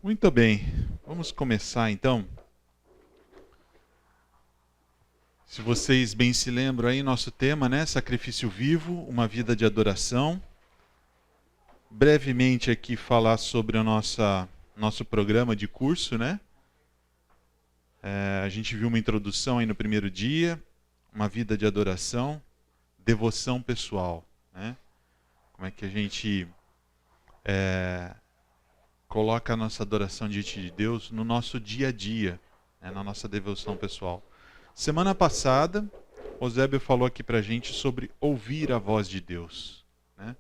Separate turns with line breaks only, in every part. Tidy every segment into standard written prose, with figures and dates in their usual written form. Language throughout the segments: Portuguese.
Muito bem, vamos começar então. Se vocês bem se lembram aí, nosso tema, né? Sacrifício vivo, uma vida de adoração. Brevemente aqui falar sobre nosso programa de curso, né? A gente viu uma introdução aí no primeiro dia, uma vida de adoração, devoção pessoal, né? Como é que a gente coloca a nossa adoração diante de Deus no nosso dia a dia, né? Na nossa devoção pessoal. Semana passada, o Zébio falou aqui pra gente sobre ouvir a voz de Deus, né?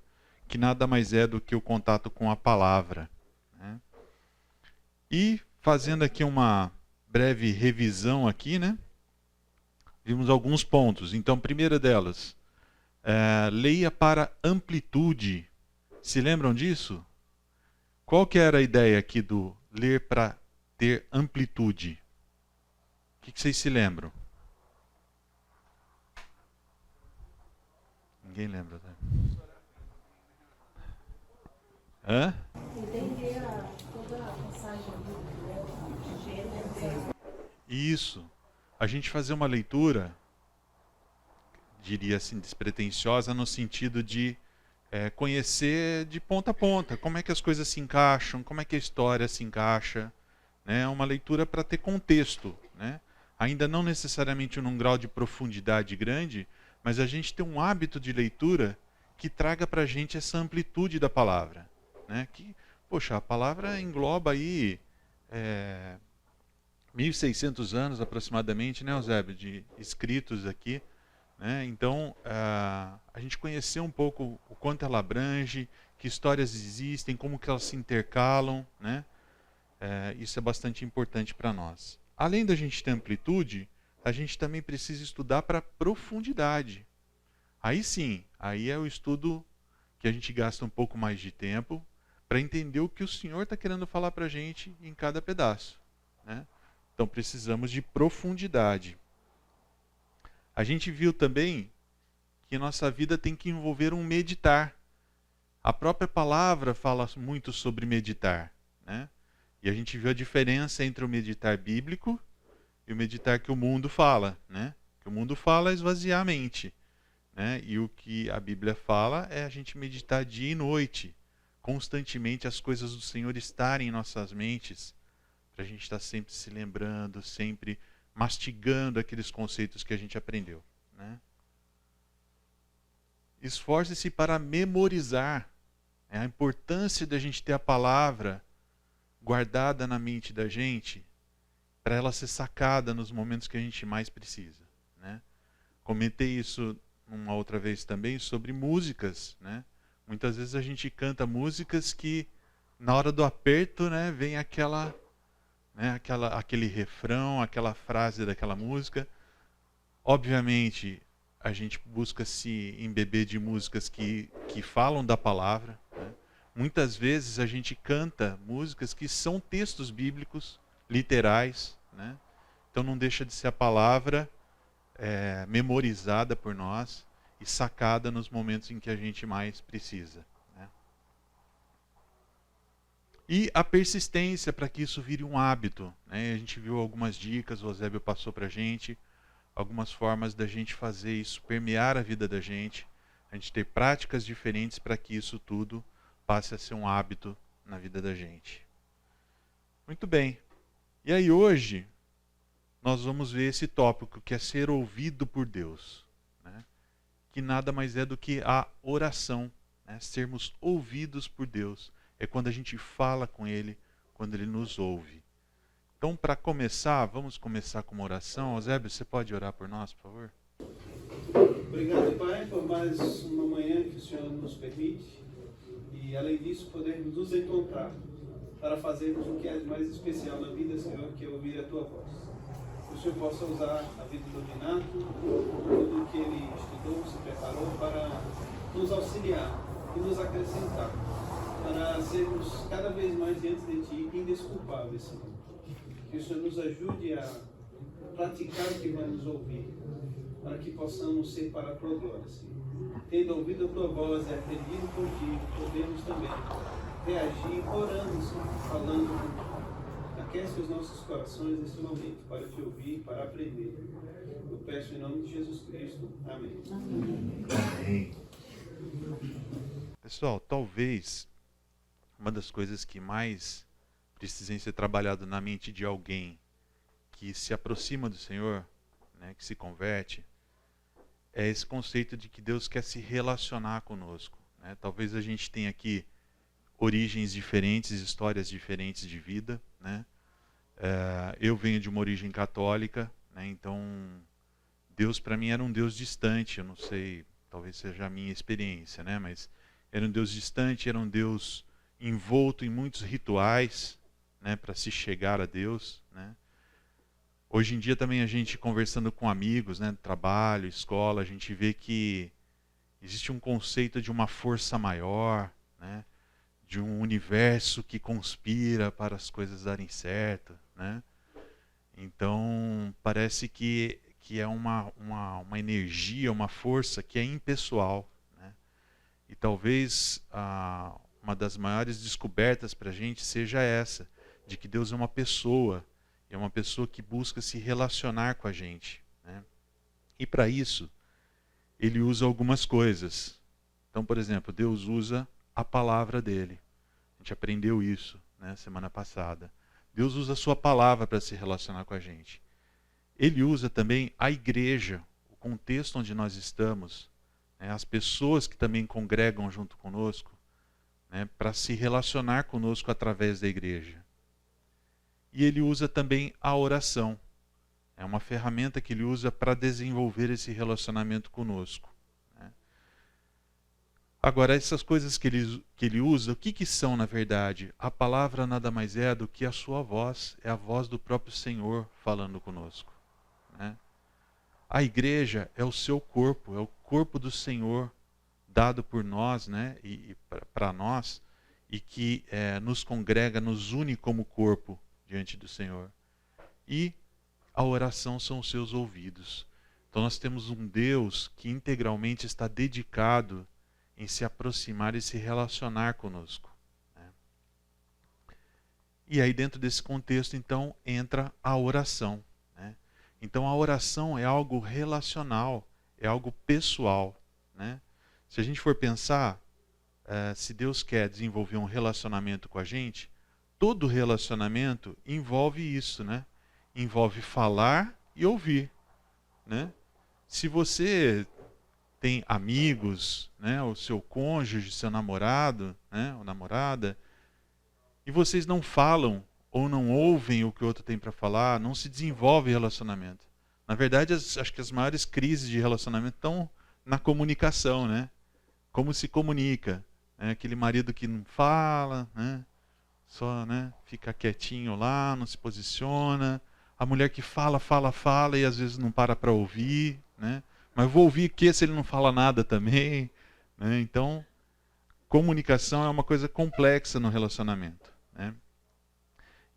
Que nada mais é do que o contato com a palavra, né? E fazendo aqui uma breve revisão aqui, né? Vimos alguns pontos. Então, primeira delas, leia para amplitude. Se lembram disso? Qual que era a ideia aqui do ler para ter amplitude? O que vocês se lembram? Ninguém lembra, né? Hã?
Entender toda a passagem bíblica.
Isso. A gente fazer uma leitura, diria assim, despretensiosa, no sentido de conhecer de ponta a ponta como é que as coisas se encaixam, como é que a história se encaixa, né? Uma leitura para ter contexto, né? Ainda não necessariamente num grau de profundidade grande, mas a gente tem um hábito de leitura que traga para a gente essa amplitude da palavra, né? Que, poxa, a palavra engloba aí 1.600 anos aproximadamente, né, Eusébio, de escritos aqui, né? Então, a gente conhecer um pouco o quanto ela abrange, que histórias existem, como que elas se intercalam, né? Isso é bastante importante para nós. Além da gente ter amplitude, a gente também precisa estudar para profundidade. Aí sim, aí é o estudo que a gente gasta um pouco mais de tempo para entender o que o Senhor está querendo falar para a gente em cada pedaço, né? Então precisamos de profundidade. A gente viu também que nossa vida tem que envolver um meditar. A própria palavra fala muito sobre meditar, né? E a gente viu a diferença entre o meditar bíblico e o meditar que o mundo fala, né? Que o mundo fala é esvaziar a mente, né? E o que a Bíblia fala é a gente meditar dia e noite, constantemente as coisas do Senhor estarem em nossas mentes, para a gente estar sempre se lembrando, sempre mastigando aqueles conceitos que a gente aprendeu, né? Esforce-se para memorizar. A importância da gente ter a palavra guardada na mente da gente, para ela ser sacada nos momentos que a gente mais precisa, né? Comentei isso uma outra vez também sobre músicas, né? Muitas vezes a gente canta músicas que na hora do aperto, né, vem aquele refrão, aquela frase daquela música. Obviamente, a gente busca se embeber de músicas que falam da palavra, né? Muitas vezes a gente canta músicas que são textos bíblicos, literais, né? Então não deixa de ser a palavra memorizada por nós e sacada nos momentos em que a gente mais precisa, né? E a persistência para que isso vire um hábito, né? A gente viu algumas dicas, o Eusébio passou para a gente, algumas formas da gente fazer isso permear a vida da gente, a gente ter práticas diferentes para que isso tudo passe a ser um hábito na vida da gente. Muito bem. E aí hoje nós vamos ver esse tópico que é ser ouvido por Deus, né? Que nada mais é do que a oração, né? Sermos ouvidos por Deus. É quando a gente fala com Ele, quando Ele nos ouve. Então, para começar, vamos começar com uma oração. Eusébio, você pode orar por nós, por favor?
Obrigado, Pai, por mais uma manhã que o Senhor nos permite. E, além disso, podermos nos encontrar para fazermos o que é mais especial na vida, Senhor, que é ouvir a Tua voz. Que o Senhor possa usar a vida do Renato, tudo o que ele estudou, se preparou para nos auxiliar e nos acrescentar, para sermos cada vez mais diante de Ti indesculpáveis, Senhor. Que o Senhor nos ajude a praticar o que vai nos ouvir, para que possamos ser para a Tua glória, Senhor. Tendo ouvido a Tua voz e aprendido contigo, podemos também reagir orando, sempre falando, aquece os nossos corações nesse momento, para te ouvir, para aprender. Eu peço em nome de Jesus Cristo. Amém.
Amém. Pessoal, talvez uma das coisas que mais precisem ser trabalhado na mente de alguém que se aproxima do Senhor, né, que se converte, é esse conceito de que Deus quer se relacionar conosco, né? Talvez a gente tenha aqui origens diferentes, histórias diferentes de vida, né? Eu venho de uma origem católica, né? Então Deus para mim era um Deus distante, eu não sei, talvez seja a minha experiência, né? Mas era um Deus distante, era um Deus envolto em muitos rituais, né, para se chegar a Deus, né? Hoje em dia também a gente conversando com amigos, né, trabalho, escola, a gente vê que existe um conceito de uma força maior, né, de um universo que conspira para as coisas darem certo, né? Então parece que é uma energia, uma força que é impessoal, né? E talvez uma das maiores descobertas para a gente seja essa, de que Deus é uma pessoa que busca se relacionar com a gente, né? E para isso, Ele usa algumas coisas. Então, por exemplo, Deus usa a palavra dele. A gente aprendeu isso, né, semana passada. Deus usa a sua palavra para se relacionar com a gente. Ele usa também a igreja, o contexto onde nós estamos, né, as pessoas que também congregam junto conosco, né, para se relacionar conosco através da igreja. E ele usa também a oração. É uma ferramenta que ele usa para desenvolver esse relacionamento conosco, né? Agora, essas coisas que ele usa, o que são na verdade? A palavra nada mais é do que a sua voz, é a voz do próprio Senhor falando conosco, né? A igreja é o seu corpo, é o corpo do Senhor dado por nós, né, e para nós, e que nos congrega, nos une como corpo diante do Senhor. E a oração são os seus ouvidos. Então nós temos um Deus que integralmente está dedicado em se aproximar e se relacionar conosco, né? E aí dentro desse contexto então entra a oração, né? Então a oração é algo relacional, é algo pessoal, né? Se a gente for pensar, se Deus quer desenvolver um relacionamento com a gente, todo relacionamento envolve isso, né? Envolve falar e ouvir, né? Se você tem amigos, né, o seu cônjuge, seu namorado, né, ou namorada, e vocês não falam ou não ouvem o que o outro tem para falar, não se desenvolve relacionamento. Na verdade, acho que as maiores crises de relacionamento estão na comunicação, né? Como se comunica, né? Aquele marido que não fala, né? Só, né, fica quietinho lá, não se posiciona. A mulher que fala e às vezes não para ouvir, né? Mas vou ouvir que se ele não fala nada também, né? Então, comunicação é uma coisa complexa no relacionamento, né?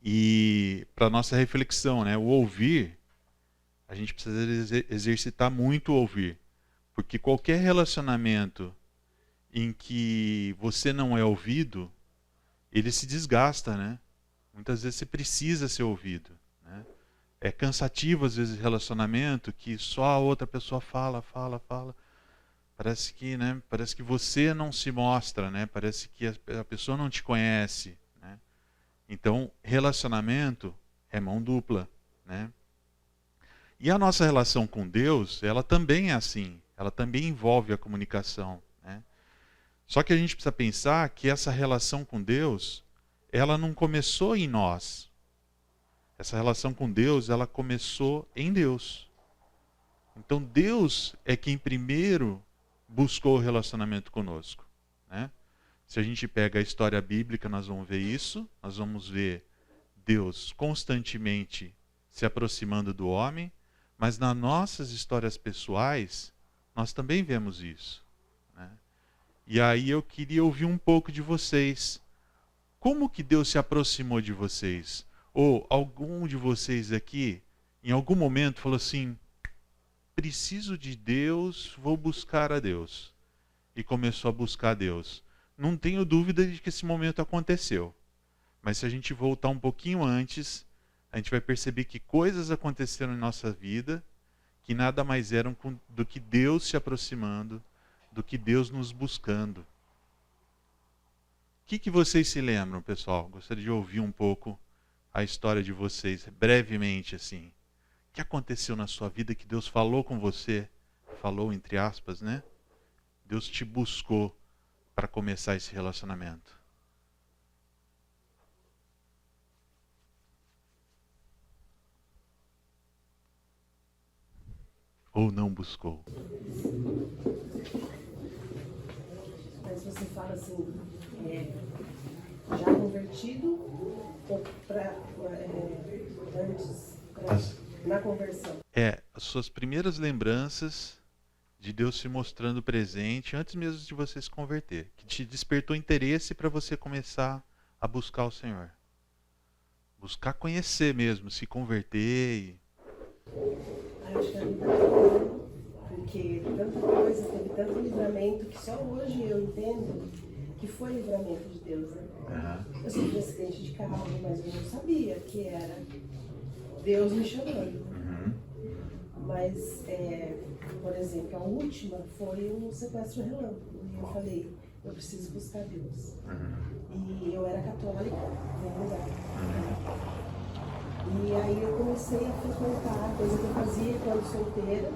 E para nossa reflexão, né, o ouvir, a gente precisa exercitar muito o ouvir, porque qualquer relacionamento em que você não é ouvido, ele se desgasta, né? Muitas vezes você precisa ser ouvido, né? É cansativo às vezes relacionamento que só a outra pessoa fala. Parece que, né? Parece que você não se mostra, né? Parece que a pessoa não te conhece, né? Então, relacionamento é mão dupla, né? E a nossa relação com Deus, ela também é assim. Ela também envolve a comunicação, né? Só que a gente precisa pensar que essa relação com Deus, ela não começou em nós. Essa relação com Deus, ela começou em Deus. Então Deus é quem primeiro buscou o relacionamento conosco, né? Se a gente pega a história bíblica, nós vamos ver isso. Nós vamos ver Deus constantemente se aproximando do homem, mas nas nossas histórias pessoais, nós também vemos isso, né? E aí eu queria ouvir um pouco de vocês. Como que Deus se aproximou de vocês? Ou algum de vocês aqui, em algum momento, falou assim, preciso de Deus, vou buscar a Deus. E começou a buscar a Deus. não tenho dúvida de que esse momento aconteceu. Mas se a gente voltar um pouquinho antes, a gente vai perceber que coisas aconteceram em nossa vida que nada mais eram do que Deus se aproximando, do que Deus nos buscando. O que vocês se lembram, pessoal? Gostaria de ouvir um pouco a história de vocês, brevemente assim. O que aconteceu na sua vida que Deus falou com você? Falou entre aspas, né? Deus te buscou para começar esse relacionamento. Ou não buscou?
Mas você fala assim, já convertido ou na conversão?
As suas primeiras lembranças de Deus se mostrando presente antes mesmo de você se converter, que te despertou interesse para você começar a buscar o Senhor. Buscar conhecer mesmo, se converter.
Acho que a vida toda, porque tanta coisa, teve tanto livramento que só hoje eu entendo que foi livramento de Deus, né?
Uhum.
Eu sofri um acidente de carro, mas eu não sabia que era Deus me chamando.
Uhum.
Mas, por exemplo, a última foi um sequestro relâmpago. E eu falei, eu preciso buscar Deus.
Uhum.
E eu era católica, no lugar. E aí eu comecei a frequentar, coisa que eu fazia quando solteira,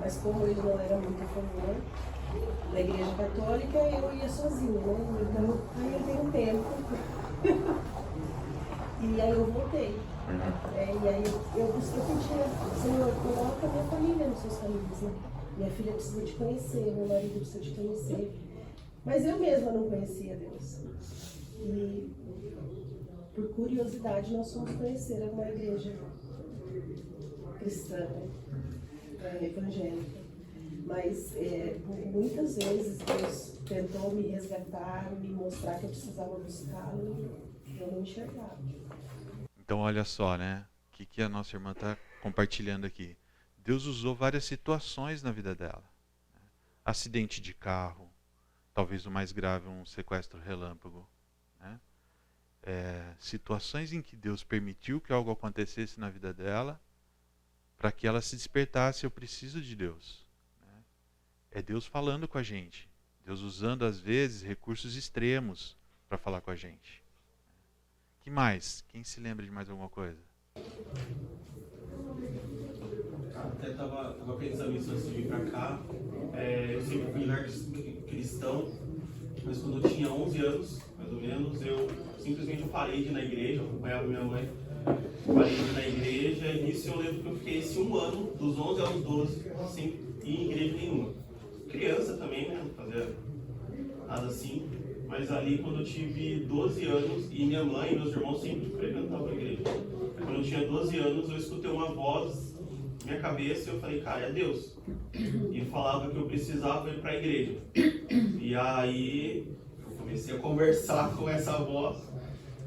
mas como ele não era muito a favor da igreja católica, eu ia sozinha, né? Então, aí eu dei um tempo. E aí eu voltei. E aí eu pedi, Senhor, coloca a minha família nos seus caminhos, né? Minha filha precisa te conhecer, meu marido precisa te conhecer. Mas eu mesma não conhecia Deus. E por curiosidade nós fomos conhecer uma igreja cristã, evangélica. Mas muitas vezes Deus tentou me resgatar, me mostrar que eu precisava buscá-lo e eu não enxergava.
Então olha só, né? O que a nossa irmã está compartilhando aqui. Deus usou várias situações na vida dela. Acidente de carro, talvez o mais grave, um sequestro relâmpago. Né? Situações em que Deus permitiu que algo acontecesse na vida dela para que ela se despertasse, eu preciso de Deus. Né? É Deus falando com a gente. Deus usando, às vezes, recursos extremos para falar com a gente. Que mais? Quem se lembra de mais alguma coisa?
Até tava pensando nisso antes de vir pra cá. Eu sempre fui lar cristão, mas quando eu tinha 11 anos, mais ou menos, eu simplesmente parei de ir na igreja, eu acompanhava minha mãe, parei de ir na igreja, e nisso eu lembro que eu fiquei esse um ano, dos 11 aos 12, sem ir em igreja nenhuma. Criança também, né, não fazia nada assim. Mas ali, quando eu tive 12 anos, e minha mãe e meus irmãos sempre frequentavam a igreja. Quando eu tinha 12 anos, eu escutei uma voz na minha cabeça e eu falei, cara, é Deus. E falava que eu precisava ir para a igreja. E aí, eu comecei a conversar com essa voz.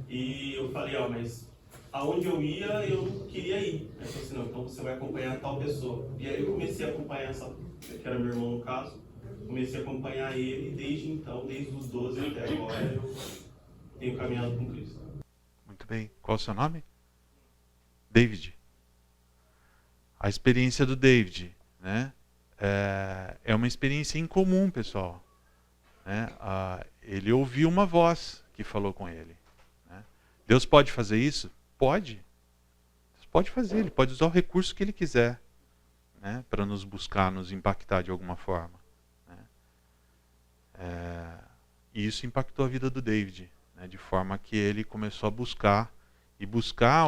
E eu falei, mas aonde eu ia, eu queria ir. Aí eu falei assim, não, então você vai acompanhar tal pessoa. E aí eu comecei a acompanhar essa, que era meu irmão no caso. Comecei a acompanhar ele e desde então, desde os 12 até agora, eu tenho caminhado com Cristo.
Muito bem. Qual é o seu nome? David. A experiência do David, né? É uma experiência incomum, pessoal. Né? Ele ouviu uma voz que falou com ele. Né? Deus pode fazer isso? Pode. Deus pode fazer. Ele pode usar o recurso que ele quiser, né? Para nos buscar, nos impactar de alguma forma. E isso impactou a vida do David, né, de forma que ele começou a buscar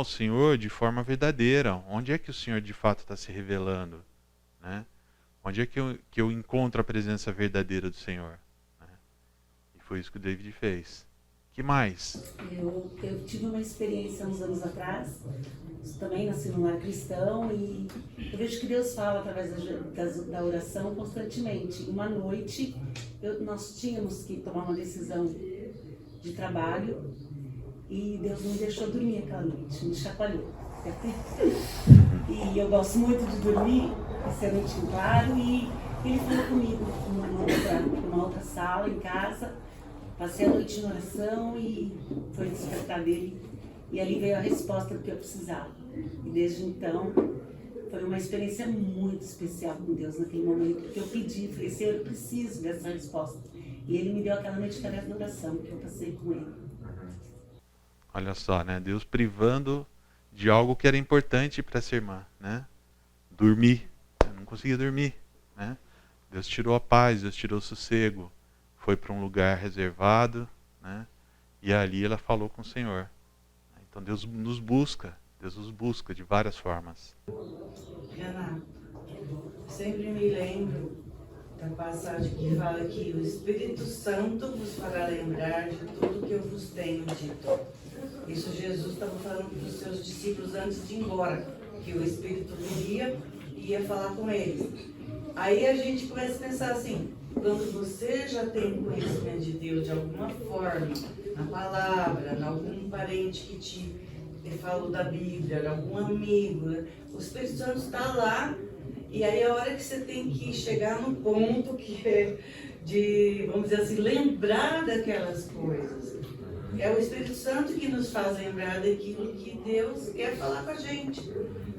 o Senhor de forma verdadeira. Onde é que o Senhor de fato está se revelando? Né? Onde é que eu encontro a presença verdadeira do Senhor? Né? E foi isso que o David fez. Que mais?
Eu tive uma experiência uns anos atrás, também nasci num lar cristão, e eu vejo que Deus fala através da oração constantemente. Uma noite, nós tínhamos que tomar uma decisão de trabalho e Deus não me deixou dormir aquela noite, me chacoalhou. E eu gosto muito de dormir, excelente claro, e ele falou comigo numa outra sala em casa. Passei a noite em oração e foi o despertar dele. E ali veio a resposta do que eu precisava. E desde então, foi uma experiência muito especial com Deus naquele momento. Porque eu pedi, falei, Senhor, eu preciso dessa resposta. E ele me deu aquela noite de tarefa de oração que eu passei com ele.
Olha só, né? Deus privando de algo que era importante para essa irmã, né? Dormir. Eu não conseguia dormir, né? Deus tirou a paz, Deus tirou o sossego. Foi para um lugar reservado, né? E ali ela falou com o Senhor. Então Deus nos busca de várias formas.
Renato, sempre me lembro da passagem que fala que o Espírito Santo vos fará lembrar de tudo que eu vos tenho dito. Isso Jesus estava falando para os seus discípulos antes de ir embora, que o Espírito viria e ia falar com eles. Aí a gente começa a pensar assim, quando você já tem conhecimento de Deus de alguma forma, na palavra, em algum parente que te falou da Bíblia, algum amigo, né? O Espírito Santo está lá, e aí a hora que você tem que chegar no ponto que é de, vamos dizer assim, lembrar daquelas coisas. É o Espírito Santo que nos faz lembrar daquilo que Deus quer falar com a gente.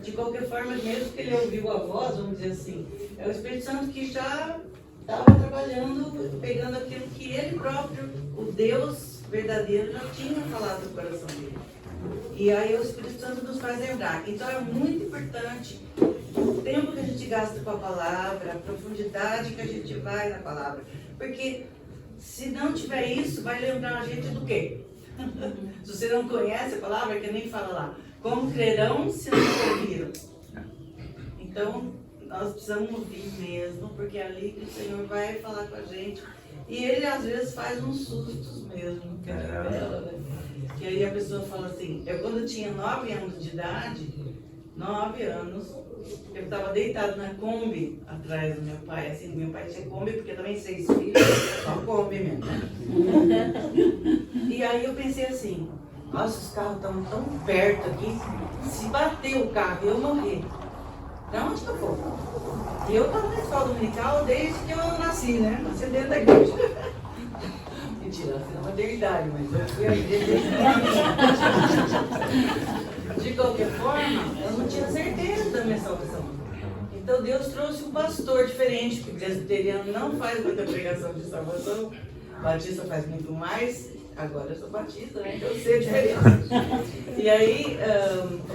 De qualquer forma, mesmo que ele ouviu a voz, vamos dizer assim, é o Espírito Santo que já estava trabalhando, pegando aquilo que ele próprio, o Deus verdadeiro, já tinha falado no coração dele. E aí o Espírito Santo nos faz lembrar. Então é muito importante o tempo que a gente gasta com a palavra, a profundidade que a gente vai na palavra. Porque se não tiver isso, vai lembrar a gente do quê? Se você não conhece a palavra, que nem fala lá, como crerão se não ouviram? Então, nós precisamos ouvir mesmo, porque é ali que o Senhor vai falar com a gente. E ele, às vezes, faz uns sustos mesmo, que revela, né? Que aí a pessoa fala assim, eu quando tinha 9 anos de idade, 9 anos, eu estava deitado na Kombi, atrás do meu pai, assim, meu pai tinha Kombi, porque também 6 filhos, só Kombi mesmo, né? E aí eu pensei assim, nossa, os carros estão tão perto aqui, se bater o carro e eu morrer, pra onde que eu vou? E eu estava na escola dominical desde que eu nasci, né? Nasci dentro da igreja. Mentira, nasci na maternidade, mas eu fui à igreja desde de qualquer forma, eu não tinha certeza da minha salvação. Então Deus trouxe um pastor diferente, porque o presbiteriano não faz muita pregação de salvação, o batista faz muito mais. Agora eu sou batista, né? Então eu sei a diferença. E aí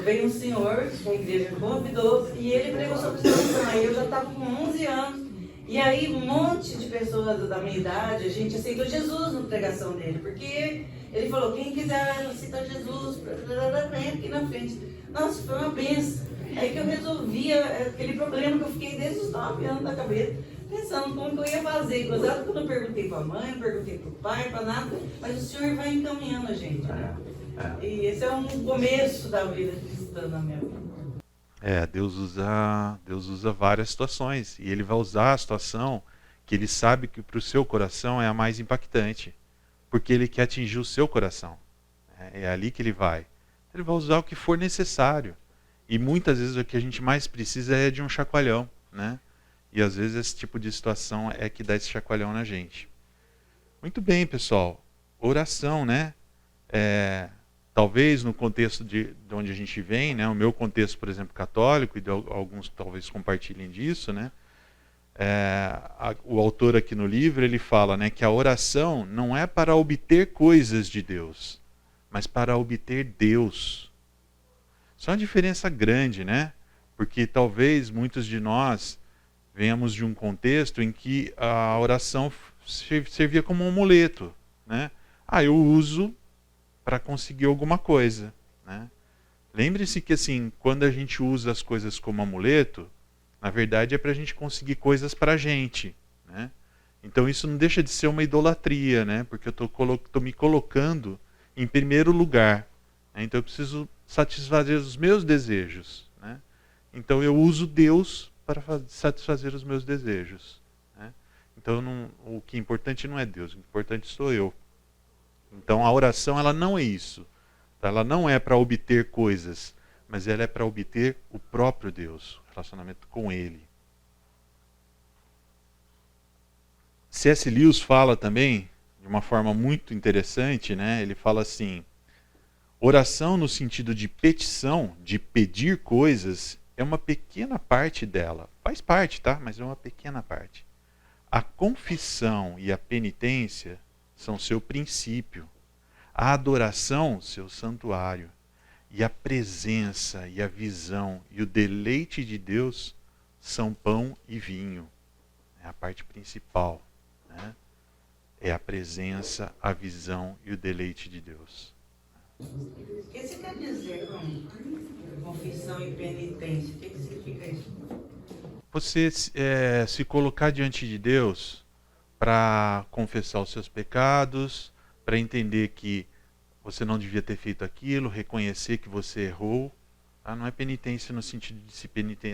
veio um senhor que a igreja convidou e ele pregou sobre salvação. Aí eu já estava com 11 anos. E aí um monte de pessoas da minha idade, a gente aceitou Jesus na pregação dele. Porque ele falou, quem quiser aceitar Jesus, vem aqui na frente. Nossa, foi uma bênção. Aí que eu resolvi aquele problema que eu fiquei desde os 9 anos na cabeça. Pensando como que eu ia fazer. Gozado que eu não perguntei para a mãe, não perguntei para o pai, para nada. Mas o Senhor vai encaminhando a gente, né? E esse é um começo da vida cristã na minha vida.
Deus usa várias situações. E ele vai usar a situação que ele sabe que para o seu coração é a mais impactante. Porque ele quer atingir o seu coração. É ali que ele vai. Ele vai usar o que for necessário. E muitas vezes o que a gente mais precisa é de um chacoalhão, né? E às vezes esse tipo de situação é que dá esse chacoalhão na gente. Muito bem, pessoal. Oração, né? Talvez no contexto de onde a gente vem, né? O meu contexto, por exemplo, católico, e alguns talvez compartilhem disso, né? O autor aqui no livro, ele fala, né, que a oração não é para obter coisas de Deus, mas para obter Deus. Isso é uma diferença grande, né? Porque talvez muitos de nós venhamos de um contexto em que a oração servia como um amuleto, né? Eu uso para conseguir alguma coisa, né? Lembre-se que assim, quando a gente usa as coisas como amuleto, na verdade é para a gente conseguir coisas para a gente, né? Então isso não deixa de ser uma idolatria, né? Porque eu estou me colocando em primeiro lugar, né? Então eu preciso satisfazer os meus desejos, né? Então eu uso Deus para satisfazer os meus desejos, né? Então o que é importante não é Deus, o que é importante sou eu. Então a oração ela não é isso, tá? Ela não é para obter coisas, mas ela é para obter o próprio Deus, o relacionamento com Ele. C.S. Lewis fala também, de uma forma muito interessante, né? Ele fala assim: oração no sentido de petição, de pedir coisas, é uma pequena parte dela. Faz parte, tá? Mas é uma pequena parte. A confissão e a penitência são seu princípio. A adoração, seu santuário. E a presença e a visão e o deleite de Deus são pão e vinho. É a parte principal, né? É a presença, a visão e o deleite de Deus.
O que você quer dizer com confissão e penitência? O que significa isso?
Você se colocar diante de Deus para confessar os seus pecados, para entender que você não devia ter feito aquilo, reconhecer que você errou. Tá? Não é penitência no sentido de se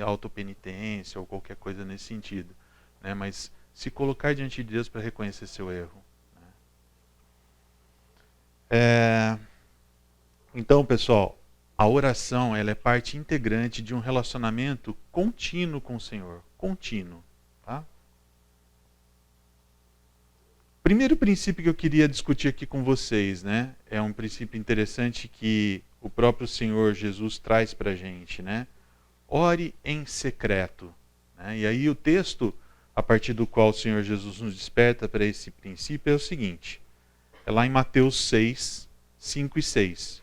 autopenitência ou qualquer coisa nesse sentido, né? Mas se colocar diante de Deus para reconhecer seu erro. Né? Então, pessoal, a oração ela é parte integrante de um relacionamento contínuo com o Senhor. Contínuo. Tá? Primeiro princípio que eu queria discutir aqui com vocês, né? É um princípio interessante que o próprio Senhor Jesus traz para a gente, né? Ore em secreto. Né? E aí o texto, a partir do qual o Senhor Jesus nos desperta para esse princípio, é o seguinte. É lá em Mateus 6, 5 e 6.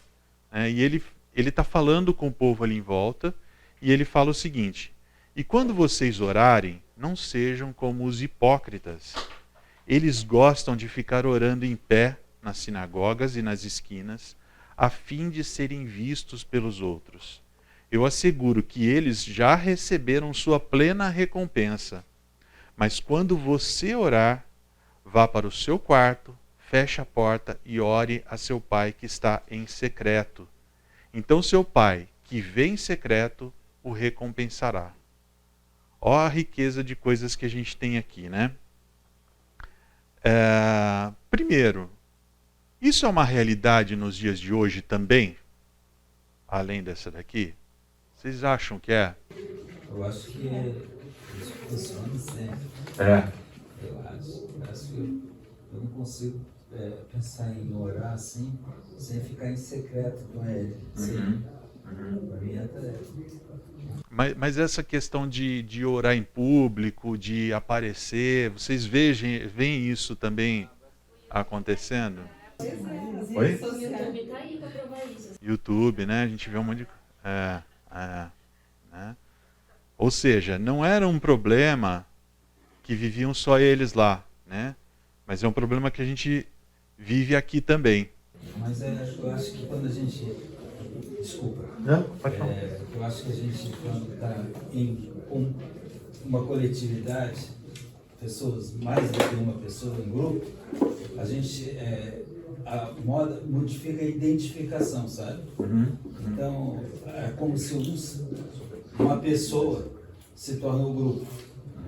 E ele está falando com o povo ali em volta, e ele fala o seguinte: e quando vocês orarem, não sejam como os hipócritas. Eles gostam de ficar orando em pé nas sinagogas e nas esquinas, a fim de serem vistos pelos outros. Eu asseguro que eles já receberam sua plena recompensa. Mas quando você orar, vá para o seu quarto, feche a porta e ore a seu pai que está em secreto. Então seu pai, que vê em secreto, o recompensará. Ó a riqueza de coisas que a gente tem aqui, né? Primeiro, isso é uma realidade nos dias de hoje também? Além dessa daqui? Vocês acham que é?
Eu acho que isso funciona sempre. Eu acho que eu não consigo pensar em orar assim, sem ficar em secreto com ele. Sim. Para mim é tarefa.
Mas essa questão de orar em público, de aparecer, vocês veem isso também acontecendo? Oi?
YouTube tá aí para provar isso.
YouTube, né? A gente vê um monte de... né? Ou seja, não era um problema que viviam só eles lá, né? Mas é um problema que a gente vive aqui também.
Mas eu acho que quando a gente... Desculpa.
Não, pode falar.
Eu acho que a gente, quando está em uma coletividade, pessoas, mais do que uma pessoa em grupo, a gente... a moda modifica a identificação, sabe? Então, é como se uma pessoa se torna o grupo,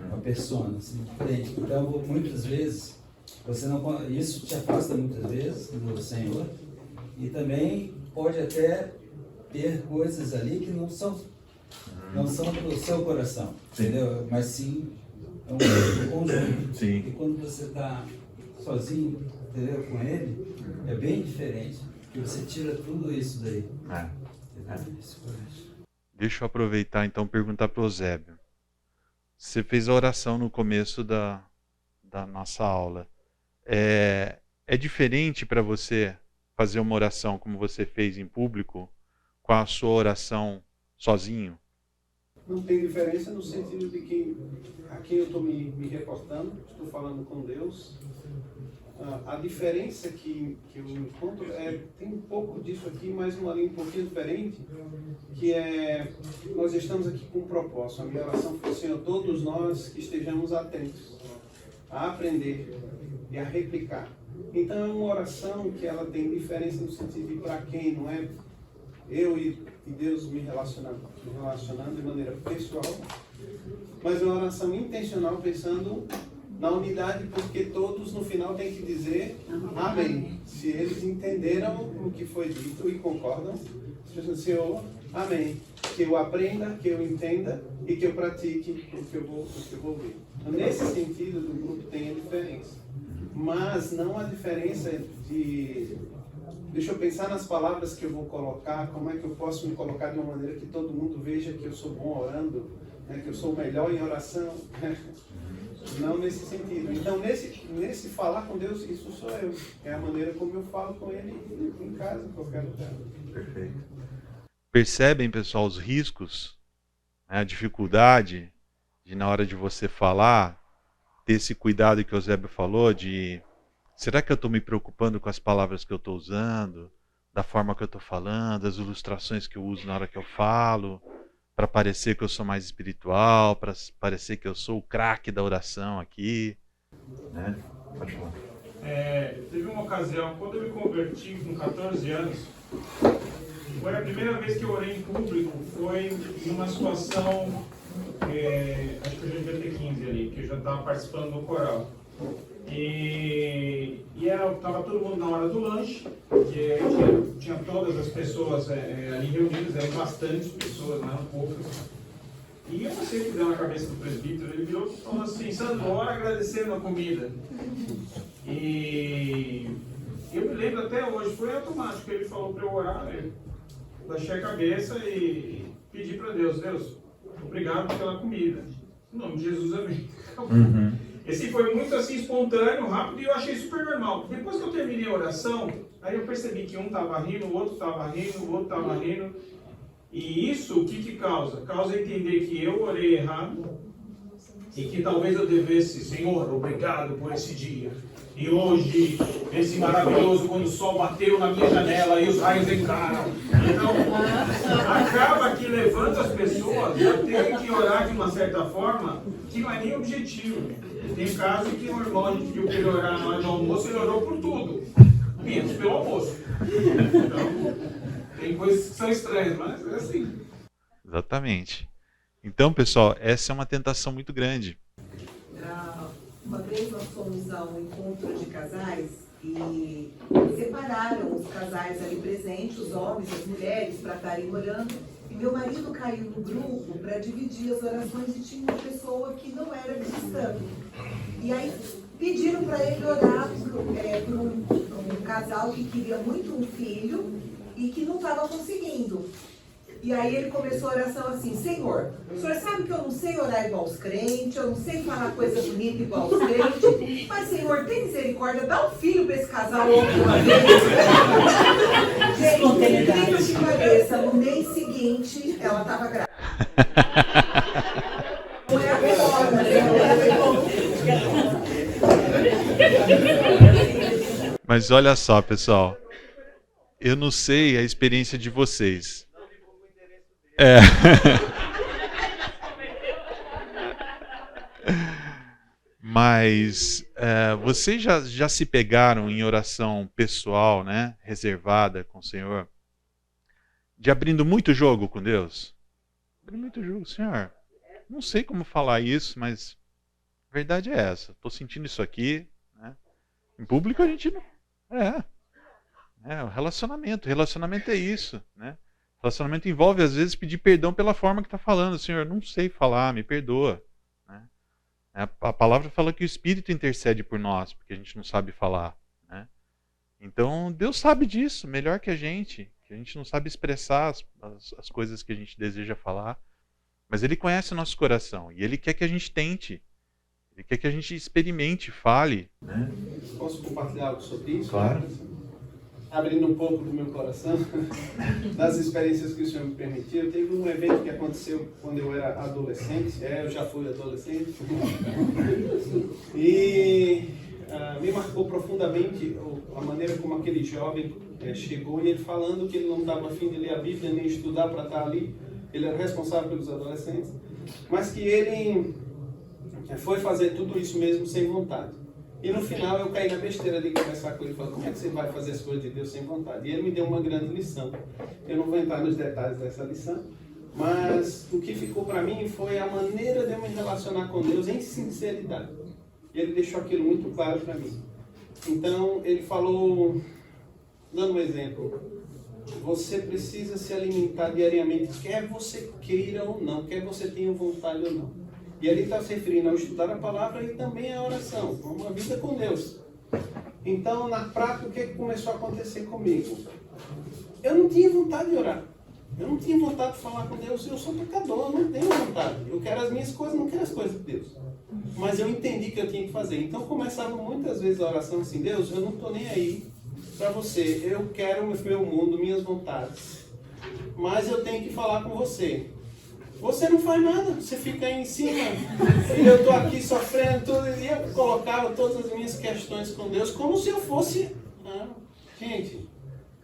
uma persona, assim, diferente. Então, muitas vezes, isso te afasta muitas vezes do Senhor, e também pode até ter coisas ali que não são do seu coração, entendeu? Mas sim, é um conjunto.
Sim.
E quando você está sozinho, entendeu, com ele, é bem diferente, porque você tira tudo isso daí.
Deixa eu aproveitar então e perguntar para o Eusébio. Você fez a oração no começo da nossa aula. É diferente para você fazer uma oração como você fez em público com a sua oração sozinho?
Não tem diferença no sentido de que a quem eu estou me reportando, estou falando com Deus. A diferença que eu encontro tem um pouco disso aqui, mas uma linha um pouquinho diferente, que nós estamos aqui com um propósito. A minha oração foi, Senhor, todos nós que estejamos atentos a aprender e a replicar. Então é uma oração que ela tem diferença no sentido de para quem, não é eu e Deus me relacionando de maneira pessoal, mas é uma oração intencional pensando na unidade, porque todos no final têm que dizer amém. Se eles entenderam o que foi dito e concordam, Senhor, amém. Que eu aprenda, que eu entenda e que eu pratique o que eu vou ver. Então, nesse sentido, do grupo tem a diferença. mas não a diferença de... Deixa eu pensar nas palavras que eu vou colocar, como é que eu posso me colocar de uma maneira que todo mundo veja que eu sou bom orando, né, que eu sou o melhor em oração. Não nesse sentido. Então, nesse falar com Deus, isso sou eu. É a maneira como eu falo com Ele em casa, em qualquer lugar.
Perfeito. Percebem, pessoal, os riscos, né, a dificuldade de, na hora de você falar, ter esse cuidado que o Eusébio falou de... Será que eu estou me preocupando com as palavras que eu estou usando, da forma que eu estou falando, as ilustrações que eu uso na hora que eu falo, para parecer que eu sou mais espiritual, para parecer que eu sou o craque da oração aqui? Né? Pode falar.
Teve uma ocasião, quando eu me converti com 14 anos, foi a primeira vez que eu orei em público, foi em uma situação, acho que eu já devia ter 15 ali, que eu já estava participando do coral. E estava todo mundo na hora do lanche, que tinha todas as pessoas ali reunidas, eram bastantes pessoas, não eram poucas. E eu não sei o que deu na cabeça do presbítero, ele virou e falou assim: Sandro, ora agradecendo a comida. E eu me lembro até hoje, foi automático, ele falou para eu orar, eu baixei a cabeça e pedi para Deus: Deus, obrigado pela comida. Em nome de Jesus, amém. Esse foi muito assim, espontâneo, rápido, e eu achei super normal. Depois que eu terminei a oração, aí eu percebi que um estava rindo, o outro estava rindo, o outro estava rindo. E isso, o que causa? Causa entender que eu orei errado e que talvez eu devesse: Senhor, obrigado por esse dia. E hoje, esse maravilhoso, quando o sol bateu na minha janela e os raios entraram. Então, acaba que levanta as pessoas a terem que orar de uma certa forma que não é nem objetivo. Tem caso que um irmão, a gente pediu para ele orar na hora do almoço, ele orou por tudo, menos pelo almoço. Então, tem coisas que são estranhas, mas é assim.
Exatamente. Então, pessoal, essa é uma tentação muito grande.
Uma vez nós fomos a um encontro de casais e separaram os casais ali presentes, os homens, as mulheres, para estarem orando. E meu marido caiu no grupo para dividir as orações e tinha uma pessoa que não era cristã. E aí pediram para ele orar por um casal que queria muito um filho e que não estava conseguindo. E aí ele começou a oração assim: Senhor, o senhor sabe que eu não sei orar igual aos crentes, eu não sei falar coisa bonita igual aos crentes, mas Senhor, tem misericórdia, dá um filho para esse casal outra vez. Gente, por incrível que pareça, no mês seguinte ela estava grávida. Não é agora,
Mas olha só, pessoal, eu não sei a experiência de vocês. Mas vocês já se pegaram em oração pessoal, né, reservada com o Senhor, de abrindo muito jogo com Deus? Abrindo muito jogo, Senhor. Não sei como falar isso, mas a verdade é essa. Estou sentindo isso aqui, né? Em público a gente não... o relacionamento. Relacionamento é isso, né? Relacionamento envolve, às vezes, pedir perdão pela forma que está falando. Senhor, não sei falar, me perdoa. Né? A palavra fala que o Espírito intercede por nós, porque a gente não sabe falar. Né? Então, Deus sabe disso, melhor que a gente não sabe expressar as coisas que a gente deseja falar. Mas Ele conhece o nosso coração, e Ele quer que a gente tente. Ele quer que a gente experimente, fale. Né?
Posso compartilhar algo sobre isso?
Claro.
Abrindo um pouco do meu coração, das experiências que o Senhor me permitiu. Teve um evento que aconteceu quando eu era adolescente, eu já fui adolescente, e me marcou profundamente a maneira como aquele jovem chegou, e ele falando que ele não estava a fim de ler a Bíblia nem estudar para estar ali, ele era responsável pelos adolescentes, mas que ele foi fazer tudo isso mesmo sem vontade. E no final eu caí na besteira de conversar com ele e falar: como é que você vai fazer as coisas de Deus sem vontade? E ele me deu uma grande lição. Eu não vou entrar nos detalhes dessa lição, mas o que ficou para mim foi a maneira de eu me relacionar com Deus em sinceridade. E ele deixou aquilo muito claro para mim. Então ele falou, dando um exemplo: você precisa se alimentar diariamente, quer você queira ou não, quer você tenha vontade ou não. E ele está se referindo ao estudar a palavra e também à oração, uma vida com Deus. Então, na prática, o que começou a acontecer comigo? Eu não tinha vontade de orar. Eu não tinha vontade de falar com Deus. Eu sou pecador, eu não tenho vontade. Eu quero as minhas coisas, não quero as coisas de Deus. Mas eu entendi que eu tinha que fazer. Então, começava muitas vezes a oração assim: Deus, eu não estou nem aí para você. Eu quero o meu mundo, minhas vontades. Mas eu tenho que falar com você. Você não faz nada, você fica aí em cima. E eu estou aqui sofrendo tudo. E eu colocava todas as minhas questões com Deus como se eu fosse... Gente,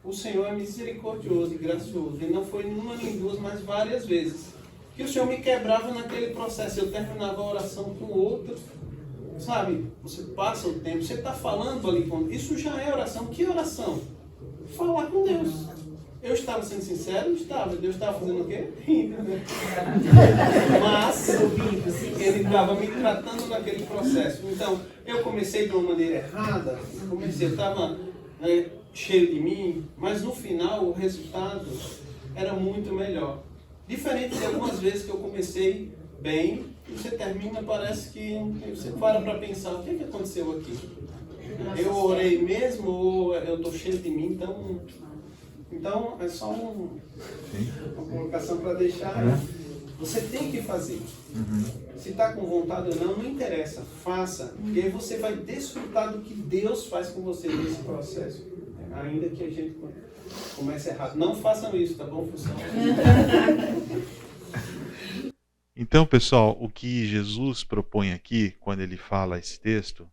o Senhor é misericordioso e gracioso. E não foi nenhuma nem duas, mas várias vezes. Que o Senhor me quebrava naquele processo. Eu terminava a oração com outra. Sabe, você passa o tempo, você está falando ali com... Isso já é oração. Que oração? Falar com Deus. Eu estava sendo sincero? Estava. Deus estava fazendo o quê? Rindo, né? Mas Ele estava me tratando naquele processo. Então, eu comecei de uma maneira errada. Eu estava cheio de mim. Mas no final, o resultado era muito melhor. Diferente de algumas vezes que eu comecei bem, e você termina, parece que você para pensar, o que aconteceu aqui? Eu orei mesmo ou eu estou cheio de mim? Então, é só uma colocação para deixar. Você tem que fazer. Se está com vontade ou não, não interessa. Faça. E aí você vai desfrutar do que Deus faz com você nesse processo. Ainda que a gente comece errado. Não façam isso, tá bom, funcionário?
Então, pessoal, o que Jesus propõe aqui, quando ele fala esse texto,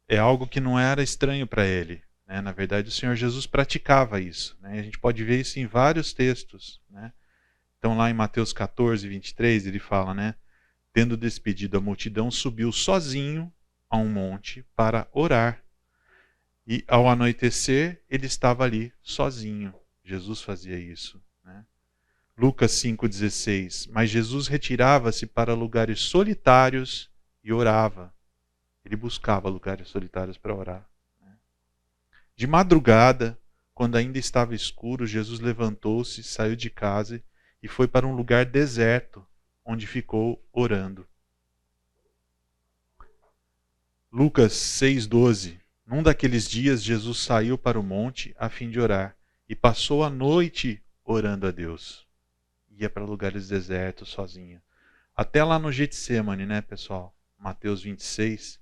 é algo que não era estranho para ele. Né? Na verdade, o Senhor Jesus praticava isso. Né? A gente pode ver isso em vários textos. Né? Então, lá em Mateus 14, 23, ele fala, né? Tendo despedido a multidão, subiu sozinho a um monte para orar. E ao anoitecer, ele estava ali sozinho. Jesus fazia isso. Né? Lucas 5,16. Mas Jesus retirava-se para lugares solitários e orava. Ele buscava lugares solitários para orar. De madrugada, quando ainda estava escuro, Jesus levantou-se, saiu de casa e foi para um lugar deserto, onde ficou orando. Lucas 6,12. Num daqueles dias, Jesus saiu para o monte a fim de orar e passou a noite orando a Deus. Ia para lugares desertos sozinho. Até lá no Getsemane, né, pessoal? Mateus 26.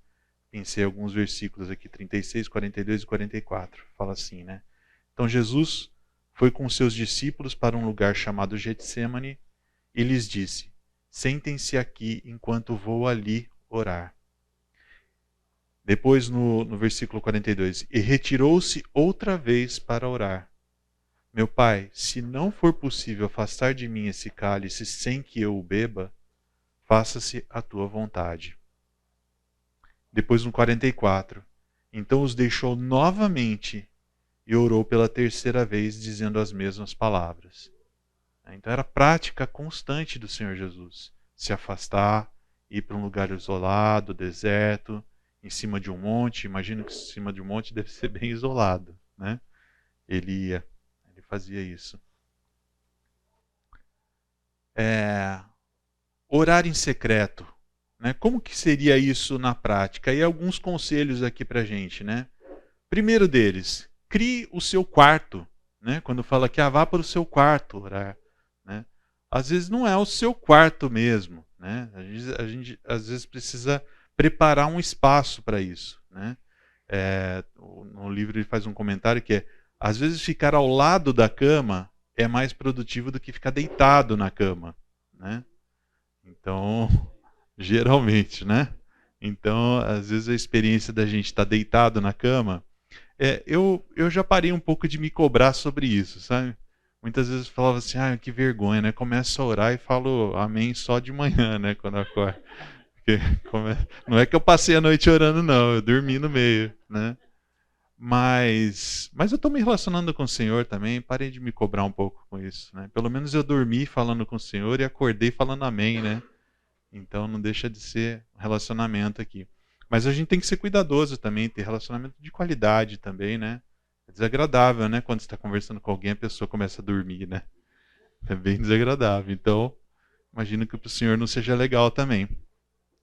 Pensei alguns versículos aqui, 36, 42 e 44. Fala assim, né? Então Jesus foi com seus discípulos para um lugar chamado Getsemane e lhes disse: sentem-se aqui enquanto vou ali orar. Depois no versículo 42, e retirou-se outra vez para orar. Meu Pai, se não for possível afastar de mim esse cálice sem que eu o beba, faça-se a tua vontade. Depois no 44, então os deixou novamente e orou pela terceira vez, dizendo as mesmas palavras. Então era prática constante do Senhor Jesus. Se afastar, ir para um lugar isolado, deserto, em cima de um monte. Imagino que em cima de um monte deve ser bem isolado. Né? Ele fazia isso. Orar em secreto. Né? Como que seria isso na prática? E alguns conselhos aqui para a gente. Né? Primeiro deles, crie o seu quarto. Né? Quando fala que vá para o seu quarto orar. Né? Às vezes não é o seu quarto mesmo. Né? A gente às vezes precisa preparar um espaço para isso. Né? No livro ele faz um comentário que às vezes ficar ao lado da cama é mais produtivo do que ficar deitado na cama. Né? Então... geralmente, né? Então, às vezes a experiência da gente estar deitado na cama, eu já parei um pouco de me cobrar sobre isso, sabe? Muitas vezes eu falava assim, que vergonha, né? Começo a orar e falo amém só de manhã, né? Quando eu acordo. Não é que eu passei a noite orando, não, eu dormi no meio, né? Mas eu estou me relacionando com o Senhor também, parei de me cobrar um pouco com isso, né? Pelo menos eu dormi falando com o Senhor e acordei falando amém, né? Então não deixa de ser um relacionamento aqui. Mas a gente tem que ser cuidadoso também, ter relacionamento de qualidade também, né? É desagradável, né? Quando você está conversando com alguém, a pessoa começa a dormir, né? É bem desagradável. Então, imagino que para o Senhor não seja legal também.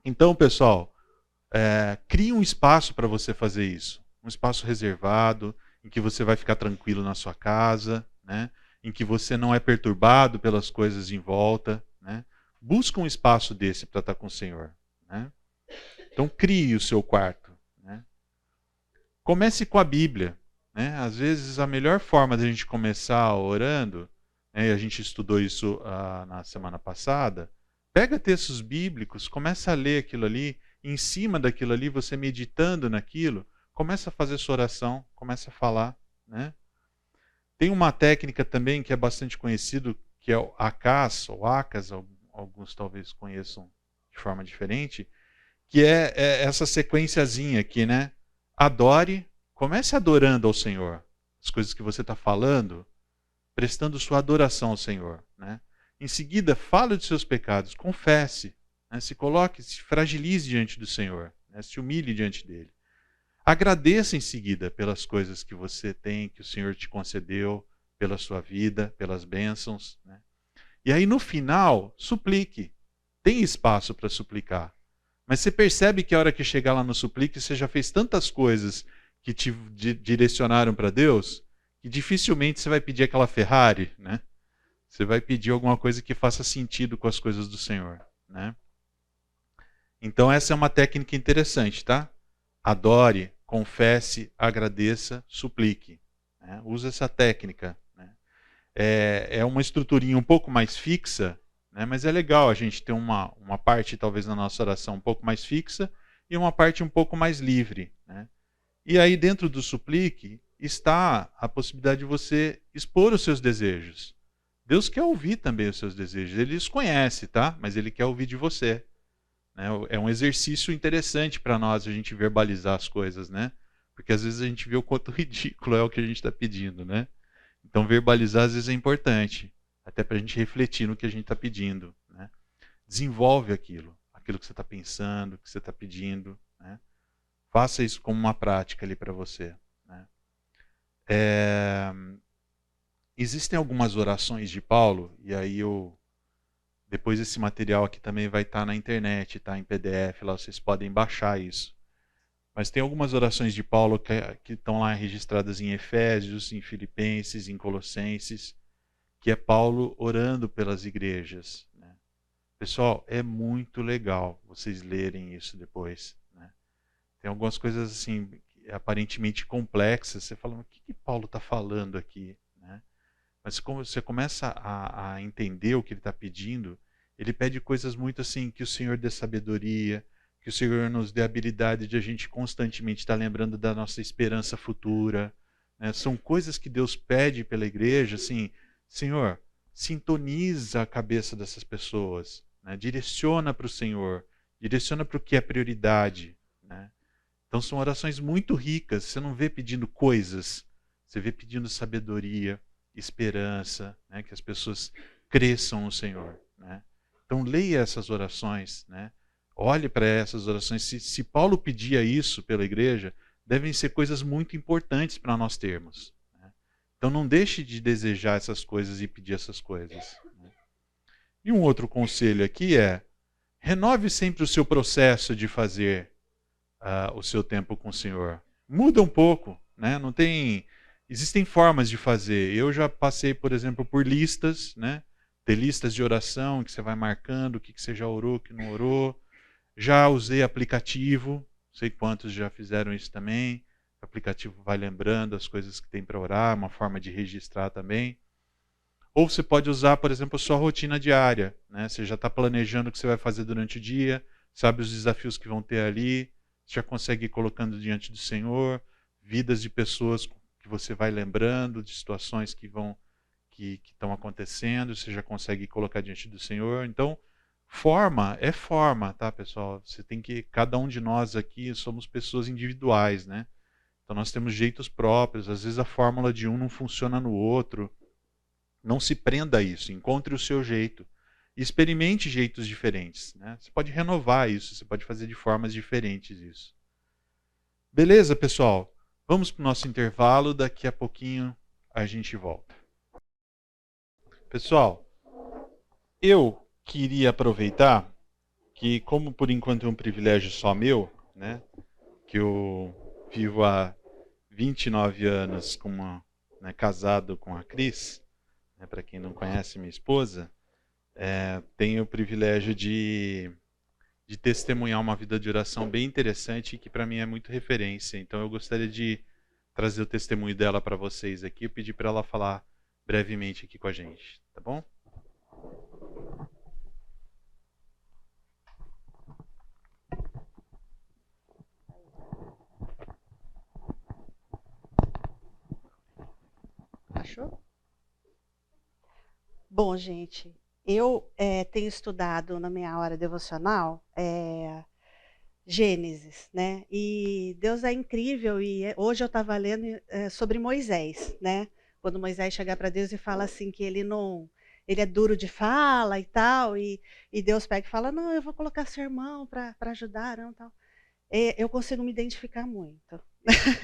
Então, pessoal, crie um espaço para você fazer isso. um espaço reservado, em que você vai ficar tranquilo na sua casa, né? Em que você não é perturbado pelas coisas em volta, né? Busca um espaço desse para estar com o Senhor, né? Então crie o seu quarto, né? Comece com a Bíblia, né? Às vezes a melhor forma de a gente começar orando, né, e a gente estudou isso na semana passada, pega textos bíblicos, começa a ler aquilo ali, em cima daquilo ali, você meditando naquilo, começa a fazer sua oração, começa a falar, né? Tem uma técnica também que é bastante conhecido, que é o ACAS, ou ACAS, alguns talvez conheçam de forma diferente, que é essa sequenciazinha aqui, né? Adore, comece adorando ao Senhor. As coisas que você está falando, prestando sua adoração ao Senhor, né? Em seguida, fale dos seus pecados, confesse, né? Se coloque, se fragilize diante do Senhor, né? Se humilhe diante dele. Agradeça em seguida pelas coisas que você tem, que o Senhor te concedeu, pela sua vida, pelas bênçãos, né? E aí no final, suplique. Tem espaço para suplicar. Mas você percebe que a hora que chegar lá no suplique, você já fez tantas coisas que te direcionaram para Deus, que dificilmente você vai pedir aquela Ferrari, né? Você vai pedir alguma coisa que faça sentido com as coisas do Senhor, né? Então essa é uma técnica interessante, tá? Adore, confesse, agradeça, suplique, né? Use essa técnica, né? É uma estruturinha um pouco mais fixa, né? Mas é legal a gente ter uma parte, talvez, na nossa oração um pouco mais fixa e uma parte um pouco mais livre, né? E aí dentro do suplique está a possibilidade de você expor os seus desejos. Deus quer ouvir também os seus desejos. Ele os conhece, tá? Mas Ele quer ouvir de você, né? É um exercício interessante para nós a gente verbalizar as coisas, né? Porque às vezes a gente vê o quanto ridículo é o que a gente está pedindo, né? Então verbalizar às vezes é importante, até para a gente refletir no que a gente está pedindo, né? Desenvolve aquilo que você está pensando, que você está pedindo, né? Faça isso como uma prática ali para você, né? Existem algumas orações de Paulo, e aí depois esse material aqui também vai estar na internet, tá? Em PDF, lá vocês podem baixar isso. Mas tem algumas orações de Paulo que estão lá registradas em Efésios, em Filipenses, em Colossenses, que é Paulo orando pelas igrejas, né? Pessoal, é muito legal vocês lerem isso depois, né? Tem algumas coisas assim, aparentemente complexas, você fala, o que Paulo está falando aqui, né? Mas como você começa a entender o que ele está pedindo, ele pede coisas muito assim, que o Senhor dê sabedoria, que o Senhor nos dê a habilidade de a gente constantemente estar lembrando da nossa esperança futura, né? São coisas que Deus pede pela igreja, assim, Senhor, sintoniza a cabeça dessas pessoas, né? Direciona para o Senhor, direciona para o que é prioridade, né? Então são orações muito ricas, você não vê pedindo coisas, você vê pedindo sabedoria, esperança, né? Que as pessoas cresçam no Senhor, né? Então leia essas orações, né? Olhe para essas orações. Se Paulo pedia isso pela igreja, devem ser coisas muito importantes para nós termos, né? Então não deixe de desejar essas coisas e pedir essas coisas, né? E um outro conselho aqui é, renove sempre o seu processo de fazer o seu tempo com o Senhor. Muda um pouco, né? Não tem... Existem formas de fazer. Eu já passei, por exemplo, por listas, né? Ter listas de oração que você vai marcando o que você já orou, o que não orou. Já usei aplicativo, não sei quantos já fizeram isso também. O aplicativo vai lembrando as coisas que tem para orar, uma forma de registrar também. Ou você pode usar, por exemplo, a sua rotina diária, né? Você já está planejando o que você vai fazer durante o dia, sabe os desafios que vão ter ali, você já consegue ir colocando diante do Senhor, vidas de pessoas que você vai lembrando, de situações que estão acontecendo, você já consegue colocar diante do Senhor. Então, forma é forma, tá, pessoal? Você tem que, cada um de nós aqui somos pessoas individuais, né? Então nós temos jeitos próprios, às vezes a fórmula de um não funciona no outro. Não se prenda a isso, encontre o seu jeito. E experimente jeitos diferentes, né? Você pode renovar isso, você pode fazer de formas diferentes isso. Beleza, pessoal? Vamos para o nosso intervalo, daqui a pouquinho a gente volta. Pessoal, eu queria aproveitar que, como por enquanto é um privilégio só meu, né, que eu vivo há 29 anos casado com a Cris, né, para quem não conhece minha esposa, tenho o privilégio de testemunhar uma vida de oração bem interessante que para mim é muito referência. Então eu gostaria de trazer o testemunho dela para vocês aqui e pedir para ela falar brevemente aqui com a gente, tá bom?
Achou? Bom, gente, eu tenho estudado na minha hora devocional Gênesis, né? E Deus é incrível e hoje eu estava lendo sobre Moisés, né? Quando Moisés chega para Deus e fala assim que ele é duro de fala e tal, e Deus pega e fala, não, eu vou colocar seu irmão para ajudar, não, tal. Eu consigo me identificar muito.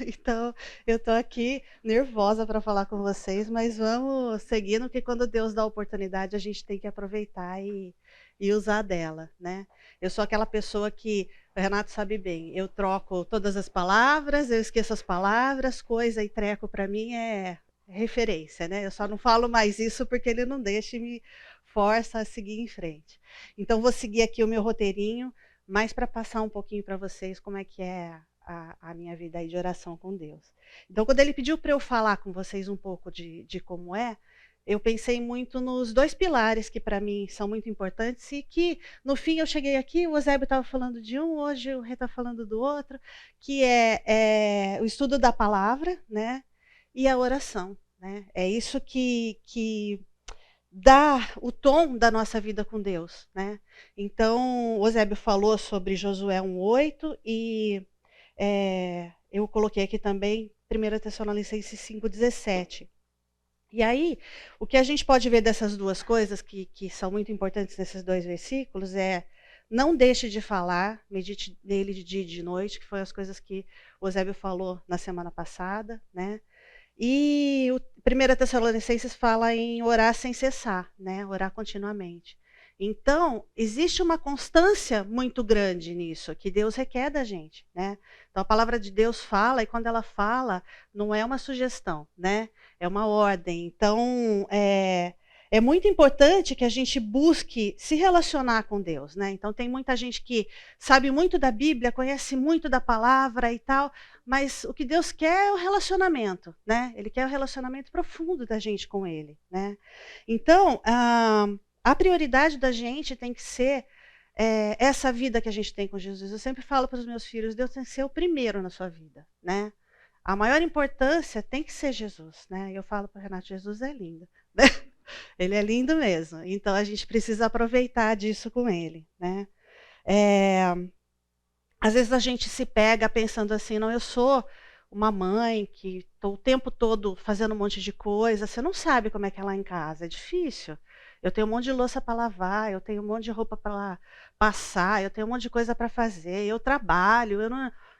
Então, eu estou aqui nervosa para falar com vocês, mas vamos seguindo, que quando Deus dá a oportunidade, a gente tem que aproveitar e usar dela, né? Eu sou aquela pessoa que, o Renato sabe bem, eu troco todas as palavras, eu esqueço as palavras, coisa e treco para mim é referência, né? Eu só não falo mais isso porque ele não deixa e me força a seguir em frente. Então, vou seguir aqui o meu roteirinho, mas para passar um pouquinho para vocês como é que é a minha vida aí de oração com Deus. Então, quando ele pediu para eu falar com vocês um pouco de como é, eu pensei muito nos 2 pilares que para mim são muito importantes e que, no fim, eu cheguei aqui, o Eusébio estava falando de um, hoje o Rê está falando do outro, que é o estudo da palavra, né, e a oração, né? É isso que dá o tom da nossa vida com Deus, né? Então, o Eusébio falou sobre Josué 1:8 e eu coloquei aqui também 1 Tessalonicenses 5:17. E aí, o que a gente pode ver dessas duas coisas, que são muito importantes nesses 2 versículos, não deixe de falar, medite nele de dia e de noite, que foi as coisas que o Eusébio falou na semana passada, né? E o 1 Tessalonicenses fala em orar sem cessar, né? Orar continuamente. Então, existe uma constância muito grande nisso, que Deus requer da gente, né? Então, a palavra de Deus fala, e quando ela fala, não é uma sugestão, né? É uma ordem. Então, é muito importante que a gente busque se relacionar com Deus, né? Então, tem muita gente que sabe muito da Bíblia, conhece muito da palavra e tal, mas o que Deus quer é o relacionamento, né? Ele quer o relacionamento profundo da gente com Ele, né? Então, a prioridade da gente tem que ser essa vida que a gente tem com Jesus. Eu sempre falo para os meus filhos, Deus tem que ser o primeiro na sua vida, né? A maior importância tem que ser Jesus, né? Eu falo para o Renato, Jesus é lindo, né? Ele é lindo mesmo. Então, a gente precisa aproveitar disso com ele, né? Às vezes a gente se pega pensando assim, não, eu sou uma mãe que estou o tempo todo fazendo um monte de coisa, você não sabe como é que é lá em casa, é difícil. Eu tenho um monte de louça para lavar, eu tenho um monte de roupa para passar, eu tenho um monte de coisa para fazer, eu trabalho,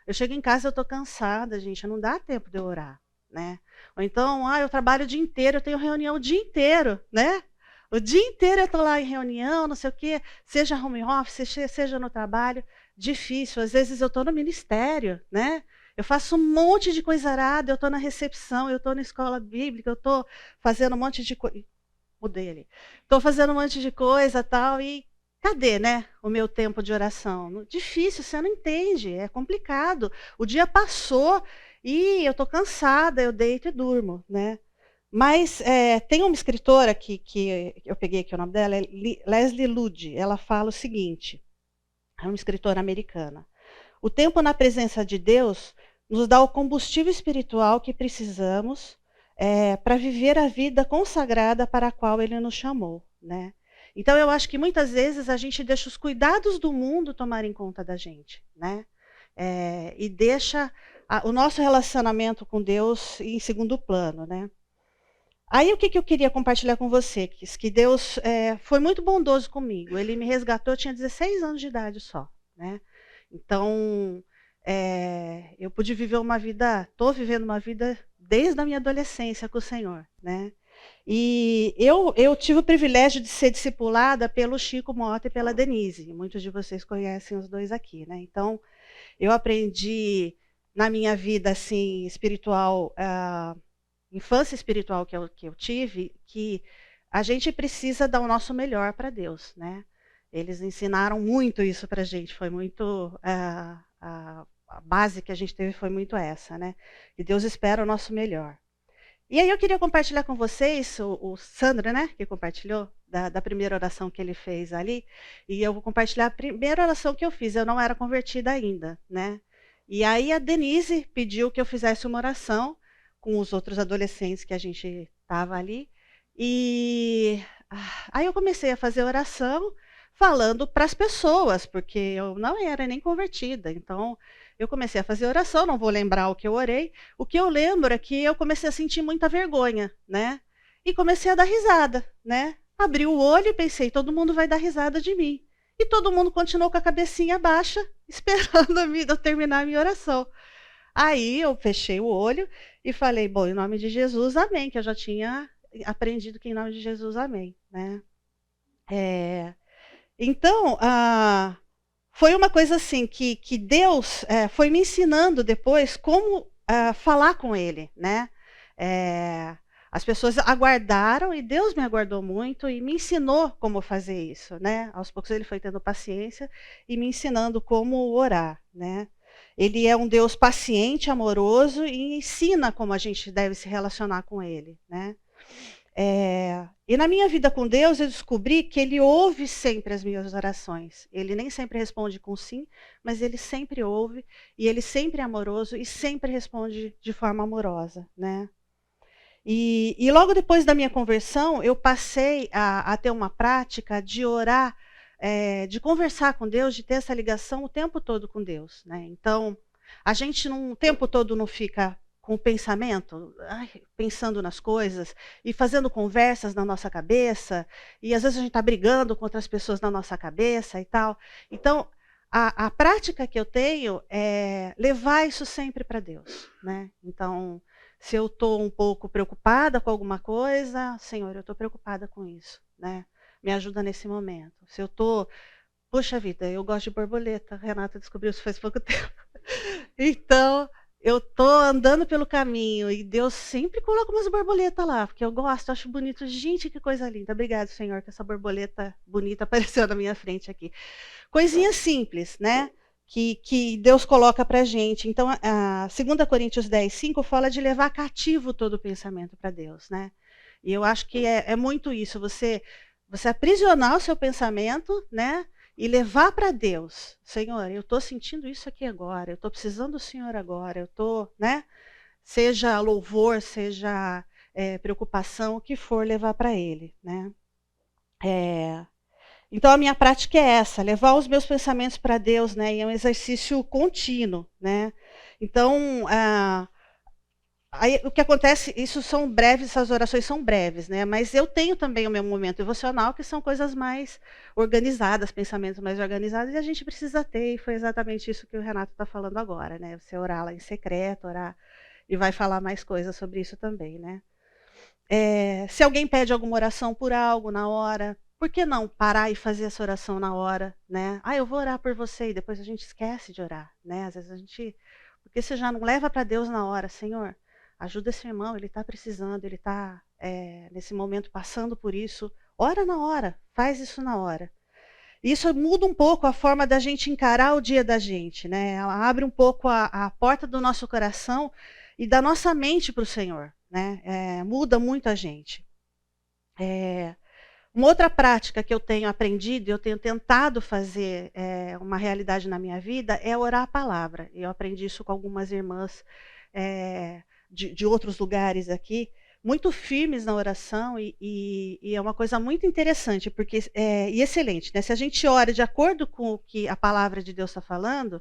eu chego em casa e eu estou cansada, gente, não dá tempo de eu orar, né? Ou então, eu trabalho o dia inteiro, eu tenho reunião o dia inteiro, né? O dia inteiro eu estou lá em reunião, não sei o quê, seja home office, seja no trabalho, difícil. Às vezes eu estou no ministério, né? Eu faço um monte de coisa arada, eu estou na recepção, eu estou na escola bíblica, eu estou fazendo um monte de coisa. Mudei ali. Estou fazendo um monte de coisa tal, e cadê, né, o meu tempo de oração? Difícil, você não entende, é complicado. O dia passou e eu estou cansada, eu deito e durmo, né? Mas tem uma escritora que eu peguei aqui o nome dela, é Leslie Ludd. Ela fala o seguinte, é uma escritora americana. O tempo na presença de Deus nos dá o combustível espiritual que precisamos para viver a vida consagrada para a qual Ele nos chamou, né? Então, eu acho que muitas vezes a gente deixa os cuidados do mundo tomarem conta da gente, né? E deixa o nosso relacionamento com Deus em segundo plano, né? Aí, o que eu queria compartilhar com você? Que Deus foi muito bondoso comigo. Ele me resgatou, eu tinha 16 anos de idade só, né? Então, eu pude viver uma vida, estou vivendo uma vida desde a minha adolescência com o Senhor, né? E eu tive o privilégio de ser discipulada pelo Chico Mota e pela Denise. Muitos de vocês conhecem os dois aqui, né? Então, eu aprendi na minha vida assim espiritual, infância espiritual que eu tive, que a gente precisa dar o nosso melhor para Deus, né? Eles ensinaram muito isso para a gente, foi muito a base que a gente teve foi muito essa, né? E Deus espera o nosso melhor. E aí eu queria compartilhar com vocês, o Sandro, né, que compartilhou, da primeira oração que ele fez ali, e eu vou compartilhar a primeira oração que eu fiz, eu não era convertida ainda, né? E aí a Denise pediu que eu fizesse uma oração com os outros adolescentes que a gente estava ali, e aí eu comecei a fazer oração falando para as pessoas, porque eu não era nem convertida, então eu comecei a fazer oração, não vou lembrar o que eu orei. O que eu lembro é que eu comecei a sentir muita vergonha, né? E comecei a dar risada, né? Abri o olho e pensei, todo mundo vai dar risada de mim. E todo mundo continuou com a cabecinha baixa, esperando eu terminar a minha oração. Aí eu fechei o olho e falei, bom, em nome de Jesus, amém, que eu já tinha aprendido que em nome de Jesus, amém, né? Então, foi uma coisa assim que Deus foi me ensinando depois como falar com Ele, né? As pessoas aguardaram e Deus me aguardou muito e me ensinou como fazer isso, né? Aos poucos Ele foi tendo paciência e me ensinando como orar, né? Ele é um Deus paciente, amoroso e ensina como a gente deve se relacionar com Ele, né? E na minha vida com Deus, eu descobri que Ele ouve sempre as minhas orações. Ele nem sempre responde com sim, mas Ele sempre ouve, e Ele sempre é amoroso e sempre responde de forma amorosa, né? E logo depois da minha conversão, eu passei a ter uma prática de orar, de conversar com Deus, de ter essa ligação o tempo todo com Deus, né? Então, a gente o tempo todo não fica com o pensamento, pensando nas coisas e fazendo conversas na nossa cabeça, e às vezes a gente está brigando com outras pessoas na nossa cabeça e tal. Então, a prática que eu tenho é levar isso sempre para Deus, né? Então, se eu estou um pouco preocupada com alguma coisa, Senhor, eu estou preocupada com isso, né? Me ajuda nesse momento. Se eu estou, puxa vida, eu gosto de borboleta, a Renata descobriu isso faz pouco tempo. Então, eu tô andando pelo caminho e Deus sempre coloca umas borboletas lá, porque eu gosto, acho bonito. Gente, que coisa linda. Obrigado, Senhor, que essa borboleta bonita apareceu na minha frente aqui. Coisinha simples, né? Que Deus coloca pra gente. Então, 2 Coríntios 10:5 fala de levar cativo todo o pensamento para Deus, né? E eu acho que é muito isso, você aprisionar o seu pensamento, né? E levar para Deus, Senhor, eu estou sentindo isso aqui agora, eu estou precisando do Senhor agora, eu estou, né? Seja louvor, seja preocupação, o que for, levar para Ele, né? Então a minha prática é essa, levar os meus pensamentos para Deus, né? E é um exercício contínuo, né? Então, aí, o que acontece, isso são breves, essas orações são breves, né? Mas eu tenho também o meu momento devocional, que são coisas mais organizadas, pensamentos mais organizados, e a gente precisa ter, e foi exatamente isso que o Renato está falando agora, né? Você orar lá em secreto, orar, e vai falar mais coisas sobre isso também, né? Se alguém pede alguma oração por algo na hora, por que não parar e fazer essa oração na hora, né? Eu vou orar por você, e depois a gente esquece de orar, né? Às vezes a gente, porque você já não leva para Deus na hora, Senhor, ajuda esse irmão, ele está precisando, ele está nesse momento passando por isso. Ora na hora, faz isso na hora. Isso muda um pouco a forma da gente encarar o dia da gente, né? Ela abre um pouco a porta do nosso coração e da nossa mente para o Senhor, né? Muda muito a gente. Uma outra prática que eu tenho aprendido, eu tenho tentado fazer uma realidade na minha vida, é orar a palavra. Eu aprendi isso com algumas irmãs de outros lugares aqui, muito firmes na oração, e é uma coisa muito interessante porque, e excelente, né? Se a gente ora de acordo com o que a palavra de Deus está falando,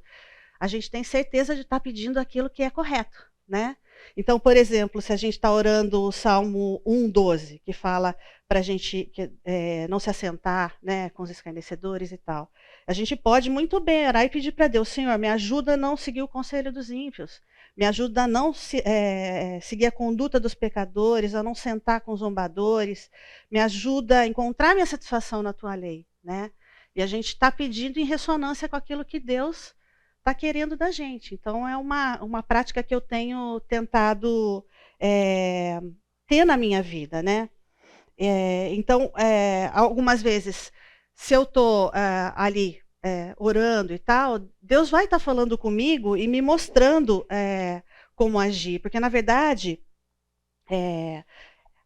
a gente tem certeza de estar pedindo aquilo que é correto, né? Então, por exemplo, se a gente está orando o Salmo 1:12, que fala para a gente não se assentar, né, com os escarnecedores e tal, a gente pode muito bem orar e pedir para Deus, Senhor, me ajuda a não seguir o conselho dos ímpios, me ajuda a não seguir a conduta dos pecadores, a não sentar com os zombadores, me ajuda a encontrar minha satisfação na tua lei, né? E a gente está pedindo em ressonância com aquilo que Deus está querendo da gente. Então, é uma prática que eu tenho tentado ter na minha vida, né? Então, algumas vezes, se eu estou ali orando e tal, Deus vai estar falando comigo e me mostrando como agir. Porque, na verdade,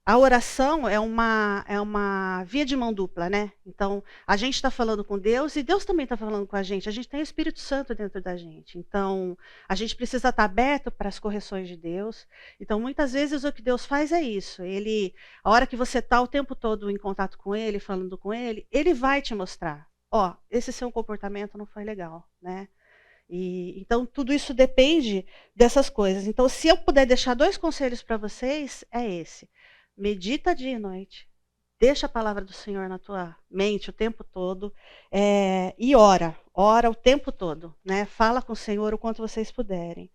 a oração é uma via de mão dupla, né? Então, a gente está falando com Deus e Deus também está falando com a gente. A gente tem o Espírito Santo dentro da gente. Então, a gente precisa estar aberto para as correções de Deus. Então, muitas vezes, o que Deus faz é isso. A hora que você está o tempo todo em contato com Ele, falando com Ele, Ele vai te mostrar. Ó, esse seu comportamento não foi legal, né? Então, tudo isso depende dessas coisas. Então, se eu puder deixar 2 conselhos para vocês, é esse. Medita dia e noite. Deixa a palavra do Senhor na tua mente o tempo todo. E ora o tempo todo. Né? Fala com o Senhor o quanto vocês puderem.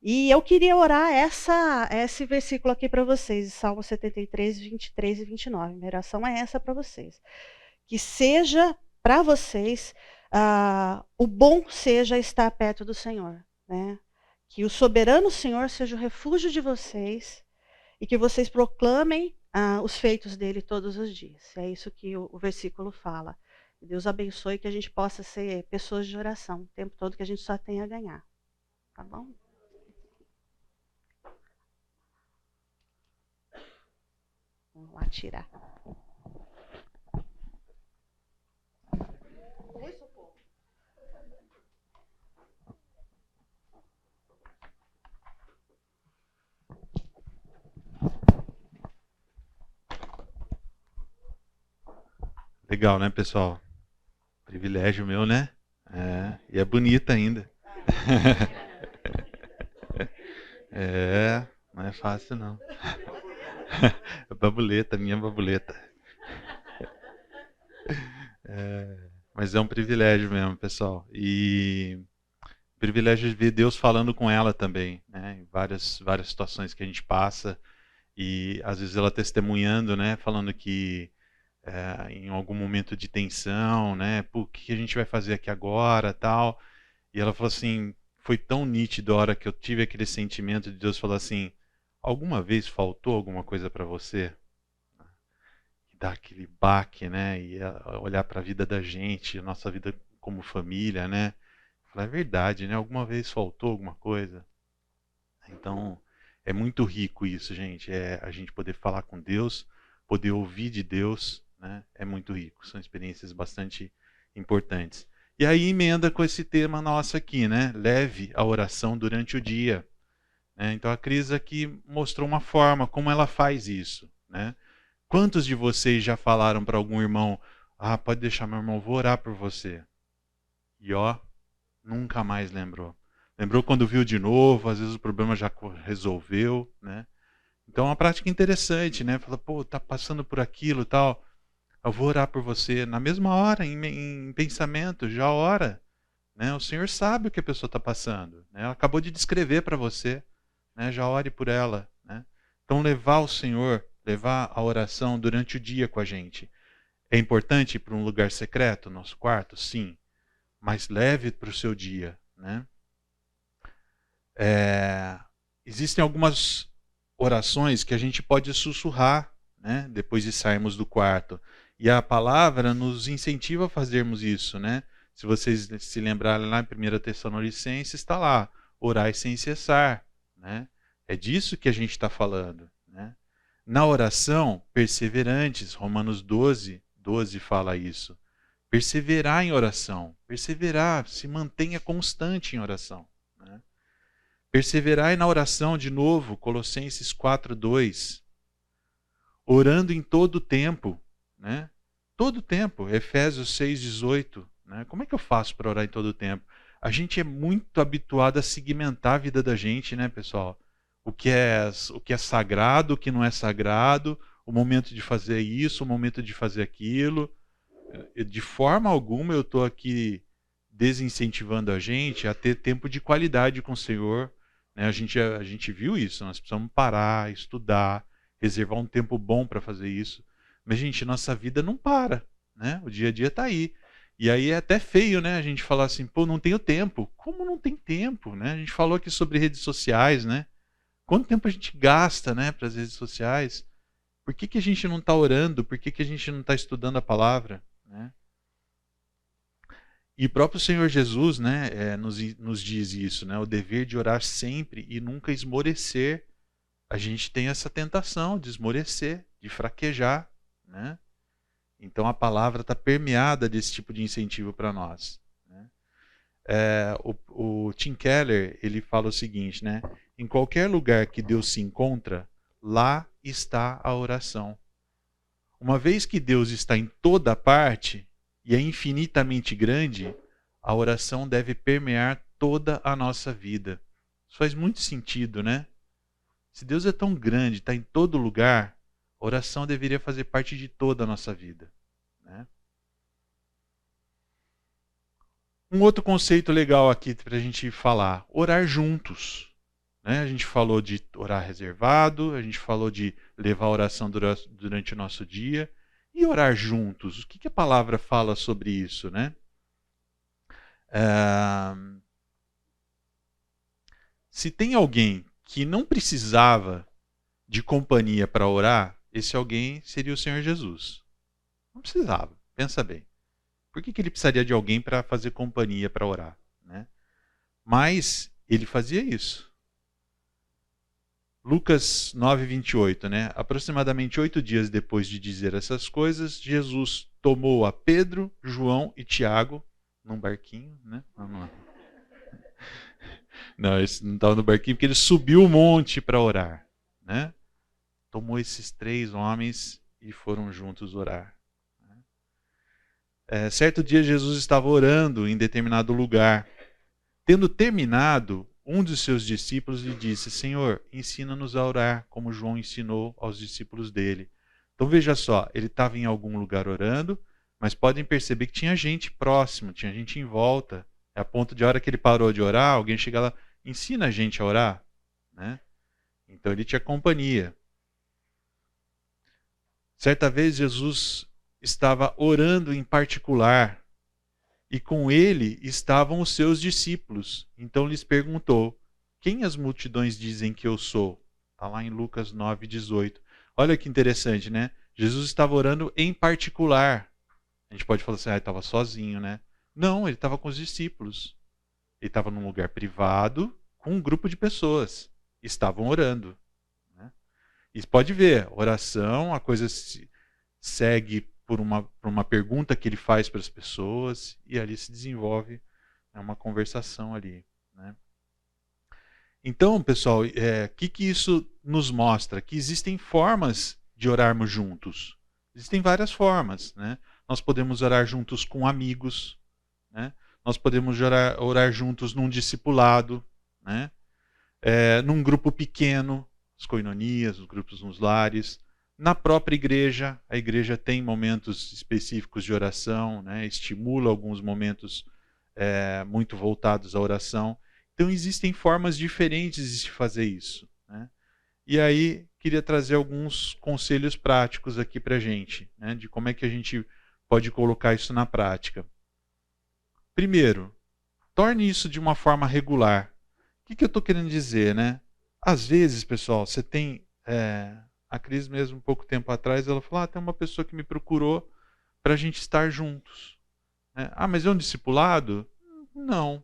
E eu queria orar esse versículo aqui para vocês, Salmo 73, 23 e 29. Minha oração é essa para vocês. Que seja para vocês, o bom seja estar perto do Senhor. Né? Que o soberano Senhor seja o refúgio de vocês e que vocês proclamem os feitos dele todos os dias. É isso que o versículo fala. Deus abençoe que a gente possa ser pessoas de oração o tempo todo, que a gente só tenha a ganhar. Tá bom? Vamos lá tirar.
Legal, né, pessoal? Privilégio meu, né? E é bonita ainda. Não é fácil, não. Babuleta, minha babuleta. Mas é um privilégio mesmo, pessoal. E privilégio de ver Deus falando com ela também, né? Em várias situações que a gente passa. E às vezes ela testemunhando, né? Falando que em algum momento de tensão, né? Pô, o que a gente vai fazer aqui agora, tal. E ela falou assim, foi tão nítido a hora que eu tive aquele sentimento de Deus falar assim, alguma vez faltou alguma coisa para você? E dar aquele baque, né? E olhar para a vida da gente, a nossa vida como família, né? Falar, é verdade, né? Alguma vez faltou alguma coisa? Então, é muito rico isso, gente. A gente poder falar com Deus, poder ouvir de Deus, né? É muito rico. São experiências bastante importantes. E aí emenda com esse tema nosso aqui, né? Leve a oração durante o dia. Né? Então a Cris aqui mostrou uma forma, como ela faz isso. Né? Quantos de vocês já falaram para algum irmão, pode deixar meu irmão, vou orar por você. E nunca mais lembrou. Lembrou quando viu de novo, às vezes o problema já resolveu. Né? Então é uma prática interessante, né? Fala, pô, tá passando por aquilo e tal. Eu vou orar por você. Na mesma hora, em pensamento, já ora. Né? O Senhor sabe o que a pessoa está passando. Né? Ela acabou de descrever para você. Né? Já ore por ela. Né? Então levar o Senhor, levar a oração durante o dia com a gente. É importante ir para um lugar secreto, nosso quarto? Sim. Mas leve para o seu dia. Né? Existem algumas orações que a gente pode sussurrar, né? Depois de sairmos do quarto. E a palavra nos incentiva a fazermos isso. Né? Se vocês se lembrarem lá em 1 Tessalonicenses, está lá, orai sem cessar. Né? É disso que a gente está falando. Né? Na oração, perseverantes, Romanos 12 fala isso. Perseverar em oração. Perseverar, se mantenha constante em oração. Né? Perseverai na oração, de novo, Colossenses 4:2. Orando em todo o tempo. Né? Todo o tempo, Efésios 6:18. Né? Como é que eu faço para orar em todo o tempo? A gente é muito habituado a segmentar a vida da gente, né, pessoal? O que é sagrado, o que não é sagrado, o momento de fazer isso, o momento de fazer aquilo. De forma alguma eu estou aqui desincentivando a gente a ter tempo de qualidade com o Senhor. Né? A gente viu isso, nós precisamos parar, estudar, reservar um tempo bom para fazer isso. Mas, gente, nossa vida não para. Né? O dia a dia está aí. E aí é até feio, né? A gente falar assim, pô, não tenho tempo. Como não tem tempo, né? A gente falou aqui sobre redes sociais, né? Quanto tempo a gente gasta, né, para as redes sociais? Por que, que a gente não está orando? Por que, que a gente não está estudando a palavra? Né? E o próprio Senhor Jesus, né, nos diz isso, né? O dever de orar sempre e nunca esmorecer. A gente tem essa tentação de esmorecer, de fraquejar, né? Então a palavra está permeada desse tipo de incentivo para nós. Né? O Tim Keller, ele fala o seguinte, né? Em qualquer lugar que Deus se encontra, lá está a oração. Uma vez que Deus está em toda parte e é infinitamente grande, a oração deve permear toda a nossa vida. Isso faz muito sentido, né? Se Deus é tão grande, está em todo lugar, a oração deveria fazer parte de toda a nossa vida. Né? Um outro conceito legal aqui para a gente falar, orar juntos. Né? A gente falou de orar reservado, a gente falou de levar a oração durante o nosso dia. E orar juntos? O que a palavra fala sobre isso? Né? Se tem alguém que não precisava de companhia para orar, esse alguém seria o Senhor Jesus. Não precisava, pensa bem. Por que ele precisaria de alguém para fazer companhia para orar? Né? Mas ele fazia isso. Lucas 9:28, né? Aproximadamente 8 dias depois de dizer essas coisas, Jesus tomou a Pedro, João e Tiago num barquinho, né? Não, esse não estava no barquinho porque ele subiu o monte para orar, né? Tomou esses 3 homens e foram juntos orar. Certo dia Jesus estava orando em determinado lugar. Tendo terminado, um dos seus discípulos lhe disse, Senhor, ensina-nos a orar, como João ensinou aos discípulos dele. Então veja só, ele estava em algum lugar orando, mas podem perceber que tinha gente próximo, tinha gente em volta. É a ponto de a hora que ele parou de orar, alguém chega lá, ensina a gente a orar. Né? Então ele tinha companhia. Certa vez Jesus estava orando em particular, e com ele estavam os seus discípulos. Então lhes perguntou, quem as multidões dizem que eu sou? Está lá em Lucas 9:18. Olha que interessante, né? Jesus estava orando em particular. A gente pode falar assim, ele estava sozinho, né? Não, ele estava com os discípulos. Ele estava num lugar privado, com um grupo de pessoas. Estavam orando. Né? E pode ver, oração, a coisa segue por uma pergunta que ele faz para as pessoas e ali se desenvolve uma conversação ali. Né? Então, pessoal, que isso nos mostra? Que existem formas de orarmos juntos. Existem várias formas. Né? Nós podemos orar juntos com amigos. Né? Nós podemos orar juntos num discipulado. Né? Num grupo pequeno, as coinonias, os grupos nos lares. Na própria igreja, a igreja tem momentos específicos de oração, né? Estimula alguns momentos muito voltados à oração. Então existem formas diferentes de se fazer isso. Né? E aí, queria trazer alguns conselhos práticos aqui para a gente, né? De como é que a gente pode colocar isso na prática. Primeiro, torne isso de uma forma regular. O que eu estou querendo dizer? Né? Às vezes, pessoal, você tem... A Cris mesmo, um pouco tempo atrás, ela falou, tem uma pessoa que me procurou para a gente estar juntos. Mas é um discipulado? Não.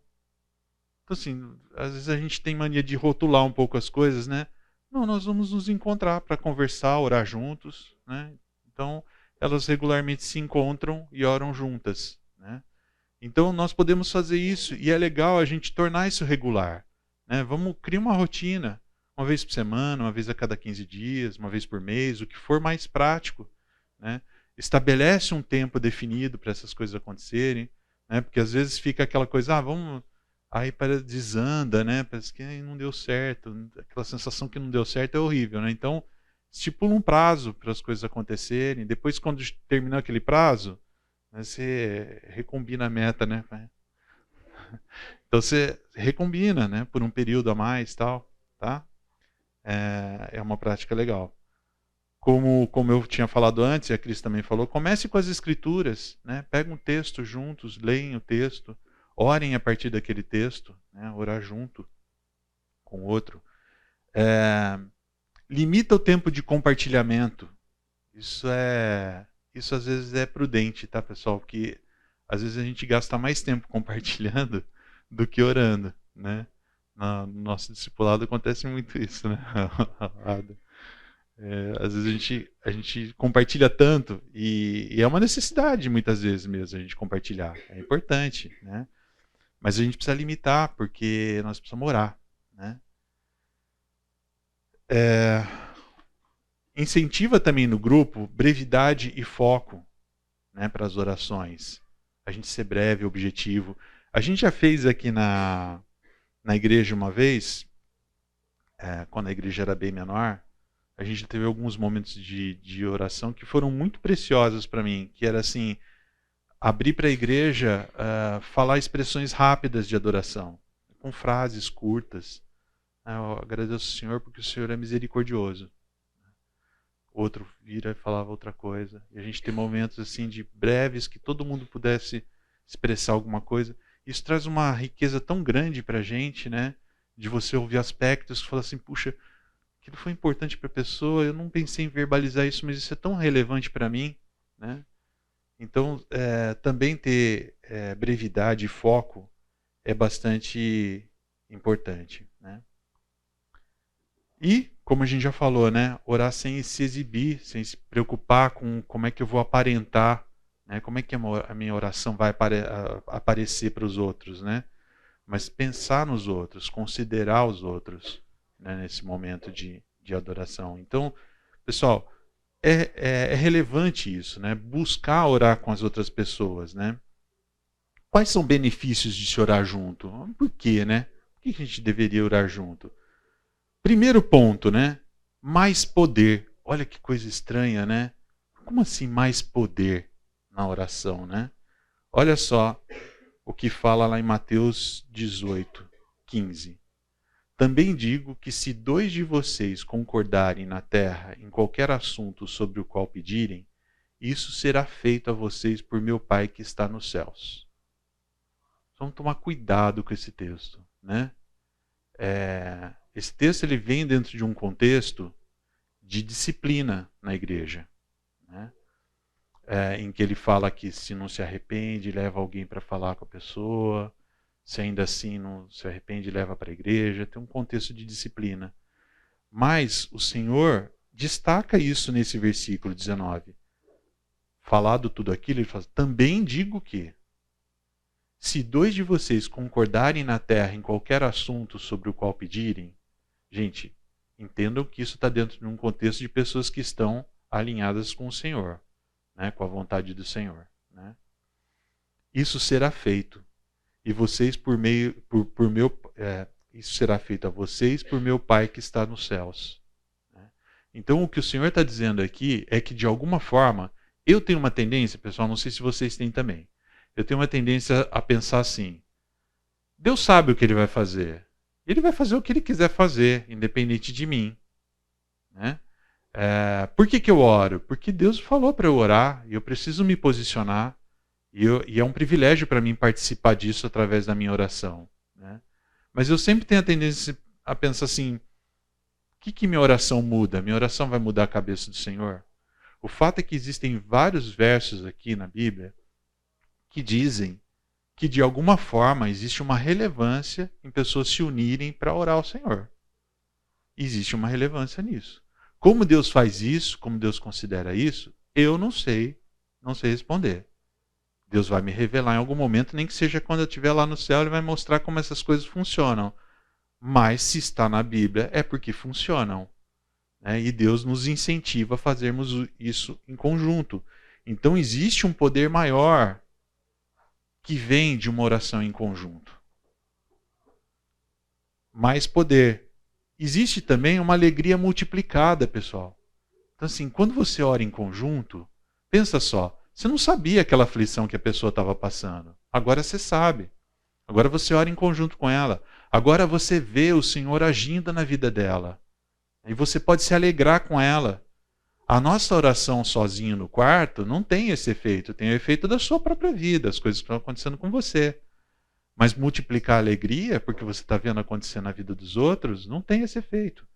Então, assim, às vezes a gente tem mania de rotular um pouco as coisas, né? Não, nós vamos nos encontrar para conversar, orar juntos. Né? Então, elas regularmente se encontram e oram juntas. Né? Então, nós podemos fazer isso e é legal a gente tornar isso regular. Né? Vamos criar uma rotina. Uma vez por semana, uma vez a cada 15 dias, uma vez por mês, o que for mais prático. Né? Estabelece um tempo definido para essas coisas acontecerem, né? Porque às vezes fica aquela coisa, vamos... Aí desanda, né? Parece que não deu certo. Aquela sensação que não deu certo é horrível. Né? Então, estipula um prazo para as coisas acontecerem. Depois, quando terminar aquele prazo, né, você recombina a meta. Né? Então, você recombina, né? Por um período a mais. Tal, tá? É uma prática legal. como eu tinha falado antes, e a Cris também falou, comece com as escrituras, né? Pega um texto juntos, leem o texto, orem a partir daquele texto, né? Orar junto com o outro. Limita o tempo de compartilhamento. Isso às vezes é prudente, tá, pessoal? Porque às vezes a gente gasta mais tempo compartilhando do que orando, né? No nosso discipulado acontece muito isso, né? Às vezes a gente compartilha tanto e é uma necessidade muitas vezes mesmo a gente compartilhar. É importante, né? Mas a gente precisa limitar porque nós precisamos orar, né? Incentiva também no grupo brevidade e foco, né, para as orações. A gente ser breve, objetivo. A gente já fez aqui na igreja uma vez, quando a igreja era bem menor, a gente teve alguns momentos de oração que foram muito preciosos para mim, que era assim, abrir para a igreja, falar expressões rápidas de adoração, com frases curtas. Eu agradeço ao Senhor porque o Senhor é misericordioso. Outro vira e falava outra coisa. E a gente tem momentos assim de breves que todo mundo pudesse expressar alguma coisa. Isso traz uma riqueza tão grande para a gente, né? De você ouvir aspectos que fala assim, puxa, aquilo foi importante para a pessoa, eu não pensei em verbalizar isso, mas isso é tão relevante para mim, né? Então, também ter brevidade e foco é bastante importante, né? E, como a gente já falou, né, orar sem se exibir, sem se preocupar com como é que eu vou aparentar, né, como é que a minha oração vai aparecer para os outros, né? Mas pensar nos outros, considerar os outros, né, nesse momento de adoração. Então, pessoal, é relevante isso, né? Buscar orar com as outras pessoas, né? Quais são os benefícios de se orar junto? Por quê, né? Por que a gente deveria orar junto? Primeiro ponto, né? Mais poder. Olha que coisa estranha, né? Como assim mais poder na oração, né? Olha só o que fala lá em Mateus 18, 15. Também digo que se 2 de vocês concordarem na terra em qualquer assunto sobre o qual pedirem, isso será feito a vocês por meu Pai que está nos céus. Vamos tomar cuidado com esse texto, né? Esse texto ele vem dentro de um contexto de disciplina na igreja, né? Em que ele fala que se não se arrepende, leva alguém para falar com a pessoa, se ainda assim não se arrepende, leva para a igreja. Tem um contexto de disciplina. Mas o Senhor destaca isso nesse versículo 19. Falado tudo aquilo, ele fala, também digo que se 2 de vocês concordarem na terra em qualquer assunto sobre o qual pedirem, gente, entendam que isso está dentro de um contexto de pessoas que estão alinhadas com o Senhor, né, com a vontade do Senhor, né? Isso será feito. E vocês isso será feito a vocês por meu Pai que está nos céus. Né? Então o que o Senhor está dizendo aqui é que de alguma forma, eu tenho uma tendência, pessoal, não sei se vocês têm também, eu tenho uma tendência a pensar assim, Deus sabe o que Ele vai fazer. Ele vai fazer o que Ele quiser fazer, independente de mim. Né? Por que eu oro? Porque Deus falou para eu orar, e eu preciso me posicionar, e é um privilégio para mim participar disso através da minha oração. Né? Mas eu sempre tenho a tendência a pensar assim, o que minha oração muda? Minha oração vai mudar a cabeça do Senhor? O fato é que existem vários versos aqui na Bíblia que dizem que de alguma forma existe uma relevância em pessoas se unirem para orar ao Senhor. Existe uma relevância nisso. Como Deus faz isso, como Deus considera isso, eu não sei responder. Deus vai me revelar em algum momento, nem que seja quando eu estiver lá no céu, Ele vai mostrar como essas coisas funcionam. Mas se está na Bíblia, é porque funcionam. Né? E Deus nos incentiva a fazermos isso em conjunto. Então existe um poder maior que vem de uma oração em conjunto. Mais poder. Existe também uma alegria multiplicada, pessoal. Então assim, quando você ora em conjunto, pensa só, você não sabia aquela aflição que a pessoa estava passando. Agora você sabe. Agora você ora em conjunto com ela. Agora você vê o Senhor agindo na vida dela. E você pode se alegrar com ela. A nossa oração sozinho no quarto não tem esse efeito, tem o efeito da sua própria vida, as coisas que estão acontecendo com você. Mas multiplicar a alegria, porque você está vendo acontecer na vida dos outros, não tem esse efeito.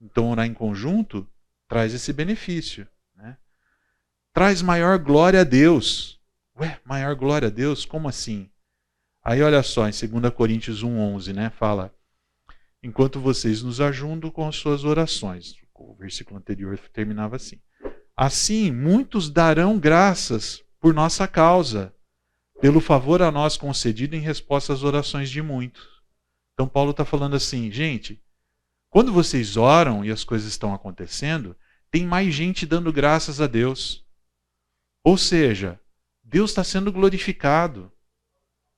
Então, orar em conjunto traz esse benefício, né? Traz maior glória a Deus. Ué, maior glória a Deus? Como assim? Aí olha só, em 2 Coríntios 1,11, né, fala: enquanto vocês nos ajudam com as suas orações. O versículo anterior terminava assim: assim, muitos darão graças por nossa causa, pelo favor a nós concedido em resposta às orações de muitos. Então Paulo está falando assim, gente, quando vocês oram e as coisas estão acontecendo, tem mais gente dando graças a Deus. Ou seja, Deus está sendo glorificado.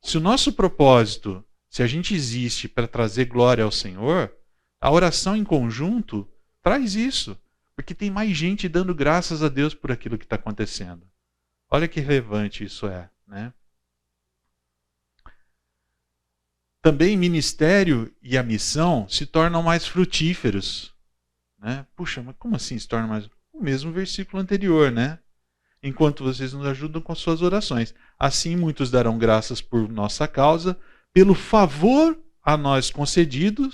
Se o nosso propósito, se a gente existe para trazer glória ao Senhor, a oração em conjunto traz isso, porque tem mais gente dando graças a Deus por aquilo que está acontecendo. Olha que relevante isso é, né? Também o ministério e a missão se tornam mais frutíferos, né? Puxa, mas como assim se torna mais? O mesmo versículo anterior, né? Enquanto vocês nos ajudam com suas orações. Assim muitos darão graças por nossa causa, pelo favor a nós concedido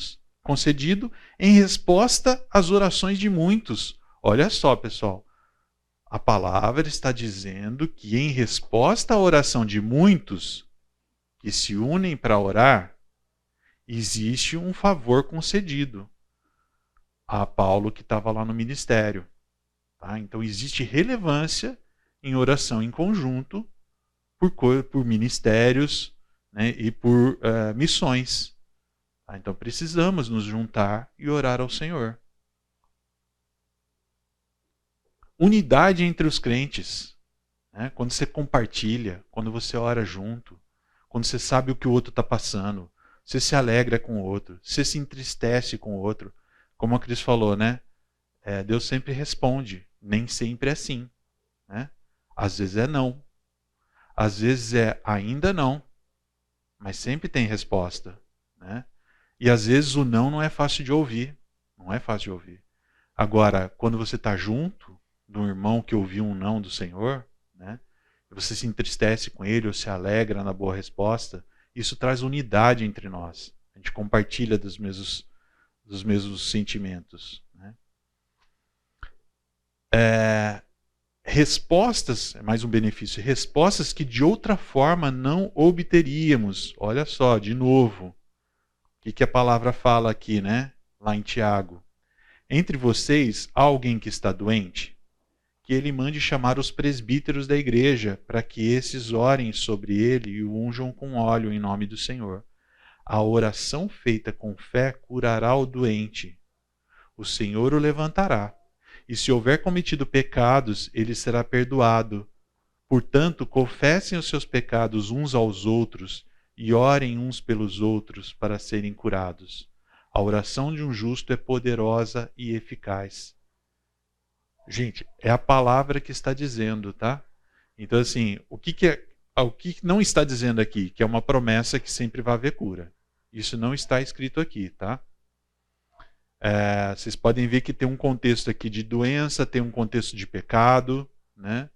em resposta às orações de muitos. Olha só, pessoal. A palavra está dizendo que em resposta à oração de muitos que se unem para orar, existe um favor concedido a Paulo que estava lá no ministério. Tá? Então existe relevância em oração em conjunto por ministérios, né, e por missões. Tá? Então precisamos nos juntar e orar ao Senhor. Unidade entre os crentes. Né? Quando você compartilha, quando você ora junto, quando você sabe o que o outro está passando, você se alegra com o outro, você se entristece com o outro. Como a Cris falou, né? Deus sempre responde, nem sempre é sim. Né? Às vezes é não. Às vezes é ainda não. Mas sempre tem resposta. Né? E às vezes o não é fácil de ouvir. Não é fácil de ouvir. Agora, quando você está junto de um irmão que ouviu um não do Senhor, né? Você se entristece com ele ou se alegra na boa resposta, isso traz unidade entre nós. A gente compartilha dos mesmos sentimentos. Né? Respostas, é mais um benefício, respostas que de outra forma não obteríamos. Olha só, de novo, o que a palavra fala aqui, né? Lá em Tiago. Entre vocês, há alguém que está doente? Que ele mande chamar os presbíteros da igreja, para que esses orem sobre ele e o unjam com óleo em nome do Senhor. A oração feita com fé curará o doente. O Senhor o levantará. E se houver cometido pecados, ele será perdoado. Portanto, confessem os seus pecados uns aos outros e orem uns pelos outros para serem curados. A oração de um justo é poderosa e eficaz. Gente, é a palavra que está dizendo, tá? Então, assim, o que não está dizendo aqui? Que é uma promessa que sempre vai haver cura. Isso não está escrito aqui, tá? Vocês podem ver que tem um contexto aqui de doença, tem um contexto de pecado, né?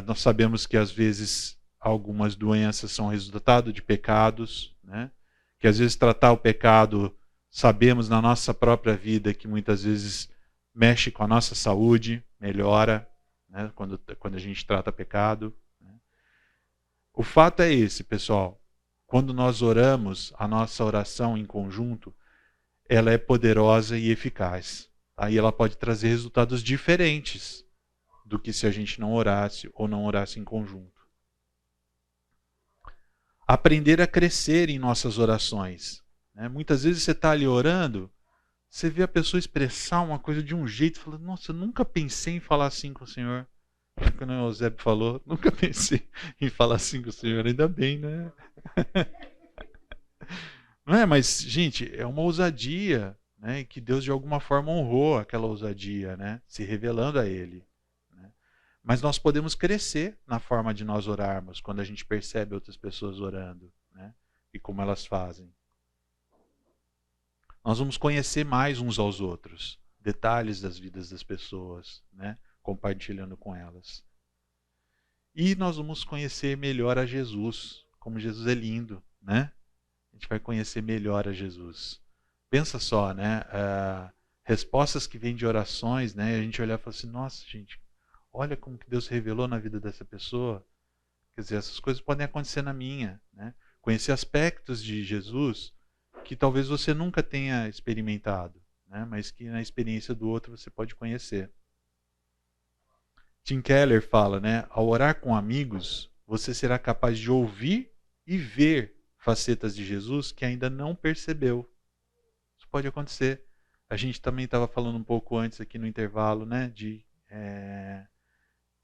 Nós sabemos que às vezes algumas doenças são resultado de pecados, né? Que às vezes tratar o pecado, sabemos na nossa própria vida que muitas vezes mexe com a nossa saúde, melhora, né, quando a gente trata pecado. Né. O fato é esse, pessoal. Quando nós oramos, a nossa oração em conjunto, ela é poderosa e eficaz. Aí ela pode trazer resultados diferentes do que se a gente não orasse ou não orasse em conjunto. Aprender a crescer em nossas orações. Né. Muitas vezes você está ali orando, você vê a pessoa expressar uma coisa de um jeito, fala, nossa, eu nunca pensei em falar assim com o Senhor. Quando o Eusébio falou, nunca pensei em falar assim com o Senhor, ainda bem, né? Não é? Mas, gente, é uma ousadia, né? Que Deus de alguma forma honrou aquela ousadia, né? Se revelando a Ele. Né? Mas nós podemos crescer na forma de nós orarmos, quando a gente percebe outras pessoas orando, né? E como elas fazem. Nós vamos conhecer mais uns aos outros. detalhes das vidas das pessoas, né? Compartilhando com elas. E nós vamos conhecer melhor a Jesus, como Jesus é lindo, né? A gente vai conhecer melhor a Jesus. Pensa só, né? Respostas que vêm de orações, né? A gente olhar e falar assim, nossa, gente, olha como que Deus revelou na vida dessa pessoa. Quer dizer, essas coisas podem acontecer na minha, né? Conhecer aspectos de Jesus que talvez você nunca tenha experimentado, né? Mas que na experiência do outro você pode conhecer. Tim Keller fala, né? Ao orar com amigos, você será capaz de ouvir e ver facetas de Jesus que ainda não percebeu. Isso pode acontecer. A gente também estava falando um pouco antes aqui no intervalo, né? De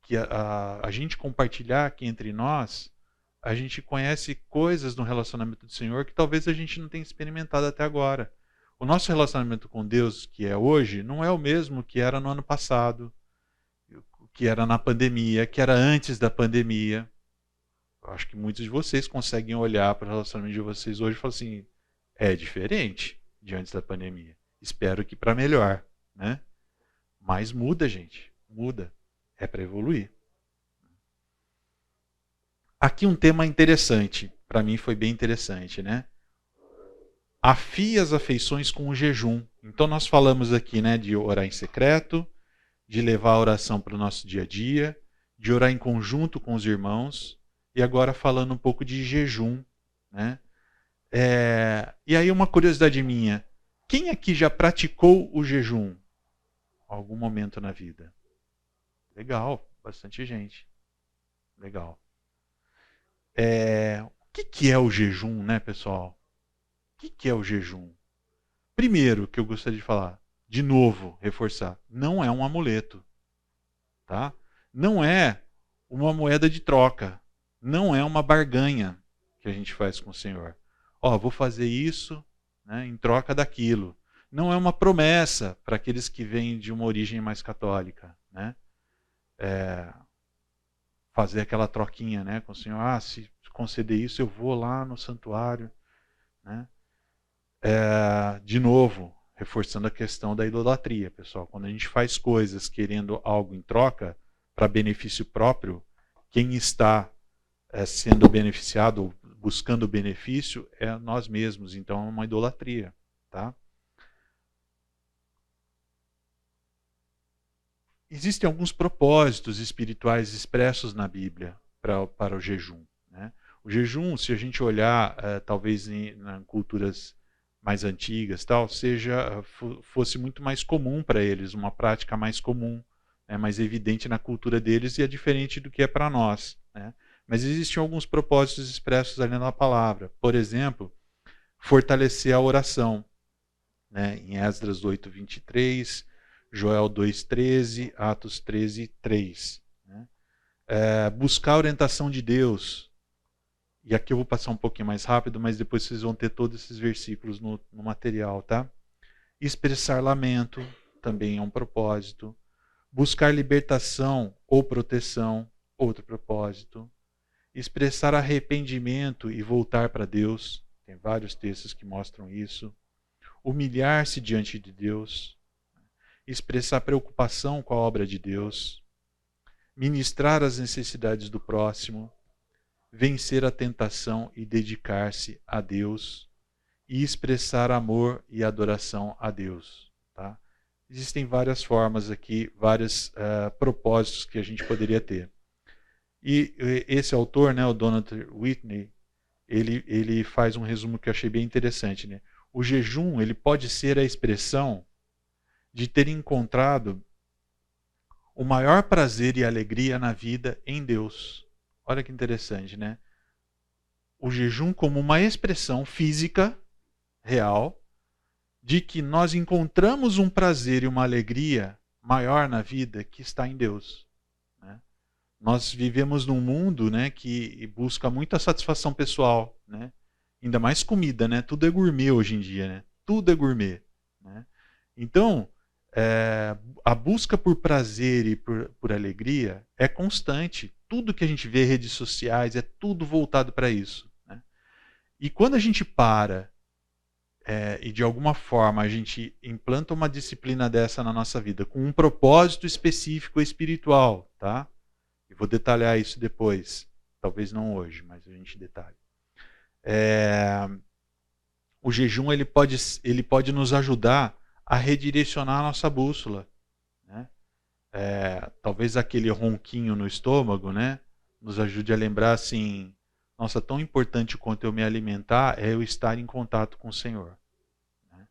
que a gente compartilhar aqui entre nós, a gente conhece coisas no relacionamento do Senhor que talvez a gente não tenha experimentado até agora. O nosso relacionamento com Deus, que é hoje, não é o mesmo que era no ano passado, que era na pandemia, que era antes da pandemia. Eu acho que muitos de vocês conseguem olhar para o relacionamento de vocês hoje e falar assim, é diferente de antes da pandemia. Espero que para melhor, né? Mas muda, gente, muda. É para evoluir. Aqui um tema interessante, para mim foi bem interessante, né? Afie as afeições com o jejum. Então nós falamos aqui, né, de orar em secreto, de levar a oração para o nosso dia a dia, de orar em conjunto com os irmãos, e agora falando um pouco de jejum, né? E aí uma curiosidade minha, quem aqui já praticou o jejum? Algum momento na vida? Legal, bastante gente. Legal. O que é o jejum, né, pessoal? O que é o jejum? Primeiro, que eu gostaria de falar, de novo, reforçar, não é um amuleto, tá? Não é uma moeda de troca, não é uma barganha que a gente faz com o Senhor. Ó, vou fazer isso, né, em troca daquilo. Não é uma promessa para aqueles que vêm de uma origem mais católica, né? Fazer aquela troquinha, né, com o Senhor. Ah, se conceder isso, eu vou lá no santuário, né? De novo, reforçando a questão da idolatria, pessoal. Quando a gente faz coisas querendo algo em troca para benefício próprio, quem está sendo beneficiado, buscando benefício, é nós mesmos. Então é uma idolatria, tá? Existem alguns propósitos espirituais expressos na Bíblia para o jejum, né? O jejum, se a gente olhar, talvez em culturas mais antigas, tal, fosse muito mais comum para eles, uma prática mais comum, né, mais evidente na cultura deles e é diferente do que é para nós, né? Mas existem alguns propósitos expressos ali na palavra. Por exemplo, fortalecer a oração, né, em Esdras 8:23, Joel 2:13, Atos 13:3. Né? Buscar a orientação de Deus. E aqui eu vou passar um pouquinho mais rápido, mas depois vocês vão ter todos esses versículos no material, tá? Expressar lamento também é um propósito. Buscar libertação ou proteção, outro propósito. Expressar arrependimento e voltar para Deus. Tem vários textos que mostram isso. Humilhar-se diante de Deus. Expressar preocupação com a obra de Deus, ministrar as necessidades do próximo, vencer a tentação e dedicar-se a Deus, e expressar amor e adoração a Deus. Tá? Existem várias formas aqui, vários propósitos que a gente poderia ter. E esse autor, né, o Donald Whitney, ele faz um resumo que eu achei bem interessante. Né? O jejum ele pode ser a expressão de ter encontrado o maior prazer e alegria na vida em Deus. Olha que interessante, né? O jejum como uma expressão física, real, de que nós encontramos um prazer e uma alegria maior na vida que está em Deus. Né? Nós vivemos num mundo, né, que busca muita satisfação pessoal, né? Ainda mais comida, né? Tudo é gourmet hoje em dia, né? Tudo é gourmet. Né? Então, a busca por prazer e por alegria é constante. Tudo que a gente vê em redes sociais é tudo voltado para isso. Né? E quando a gente para e de alguma forma a gente implanta uma disciplina dessa na nossa vida, com um propósito específico espiritual, tá? Eu vou detalhar isso depois, talvez não hoje, mas a gente detalha. O jejum ele pode nos ajudar a redirecionar a nossa bússola, né? Talvez aquele ronquinho no estômago, né, nos ajude a lembrar assim, nossa, tão importante quanto eu me alimentar é eu estar em contato com o Senhor, né?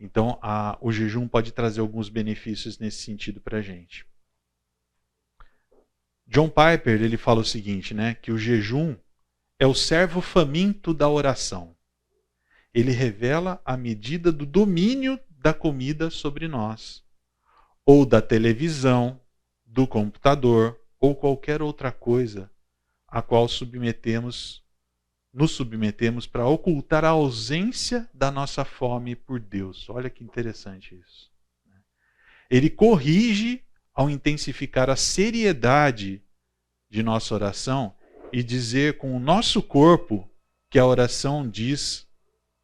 Então o jejum pode trazer alguns benefícios nesse sentido para a gente. John Piper ele fala o seguinte, né, que o jejum é o servo faminto da oração. Ele revela a medida do domínio da comida sobre nós, ou da televisão, do computador, ou qualquer outra coisa a qual nos submetemos para ocultar a ausência da nossa fome por Deus. Olha que interessante isso. Ele corrige ao intensificar a seriedade de nossa oração e dizer com o nosso corpo que a oração diz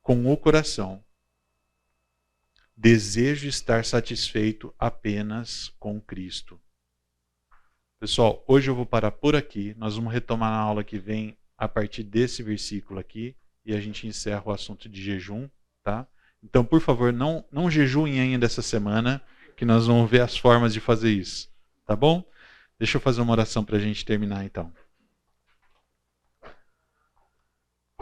com o coração: desejo estar satisfeito apenas com Cristo. Pessoal, hoje eu vou parar por aqui. Nós vamos retomar na aula que vem a partir desse versículo aqui e a gente encerra o assunto de jejum, tá? Então, por favor, não jejuem ainda essa semana, que nós vamos ver as formas de fazer isso, tá bom? Deixa eu fazer uma oração para a gente terminar então.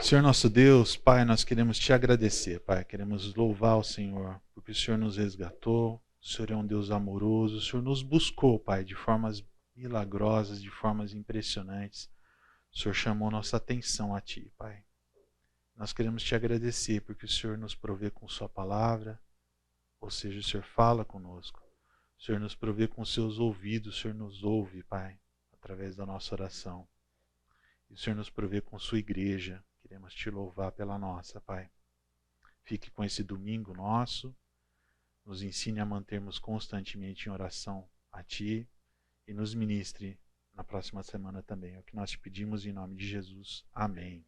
Senhor nosso Deus, Pai, nós queremos te agradecer, Pai, queremos louvar o Senhor, porque o Senhor nos resgatou, o Senhor é um Deus amoroso, o Senhor nos buscou, Pai, de formas milagrosas, de formas impressionantes. O Senhor chamou nossa atenção a Ti, Pai. Nós queremos te agradecer, porque o Senhor nos provê com Sua palavra, ou seja, o Senhor fala conosco, o Senhor nos provê com seus ouvidos, o Senhor nos ouve, Pai, através da nossa oração. E o Senhor nos provê com Sua igreja. Queremos te louvar pela nossa, Pai. Fique com esse domingo nosso. Nos ensine a mantermos constantemente em oração a Ti e nos ministre na próxima semana também. É o que nós te pedimos em nome de Jesus. Amém.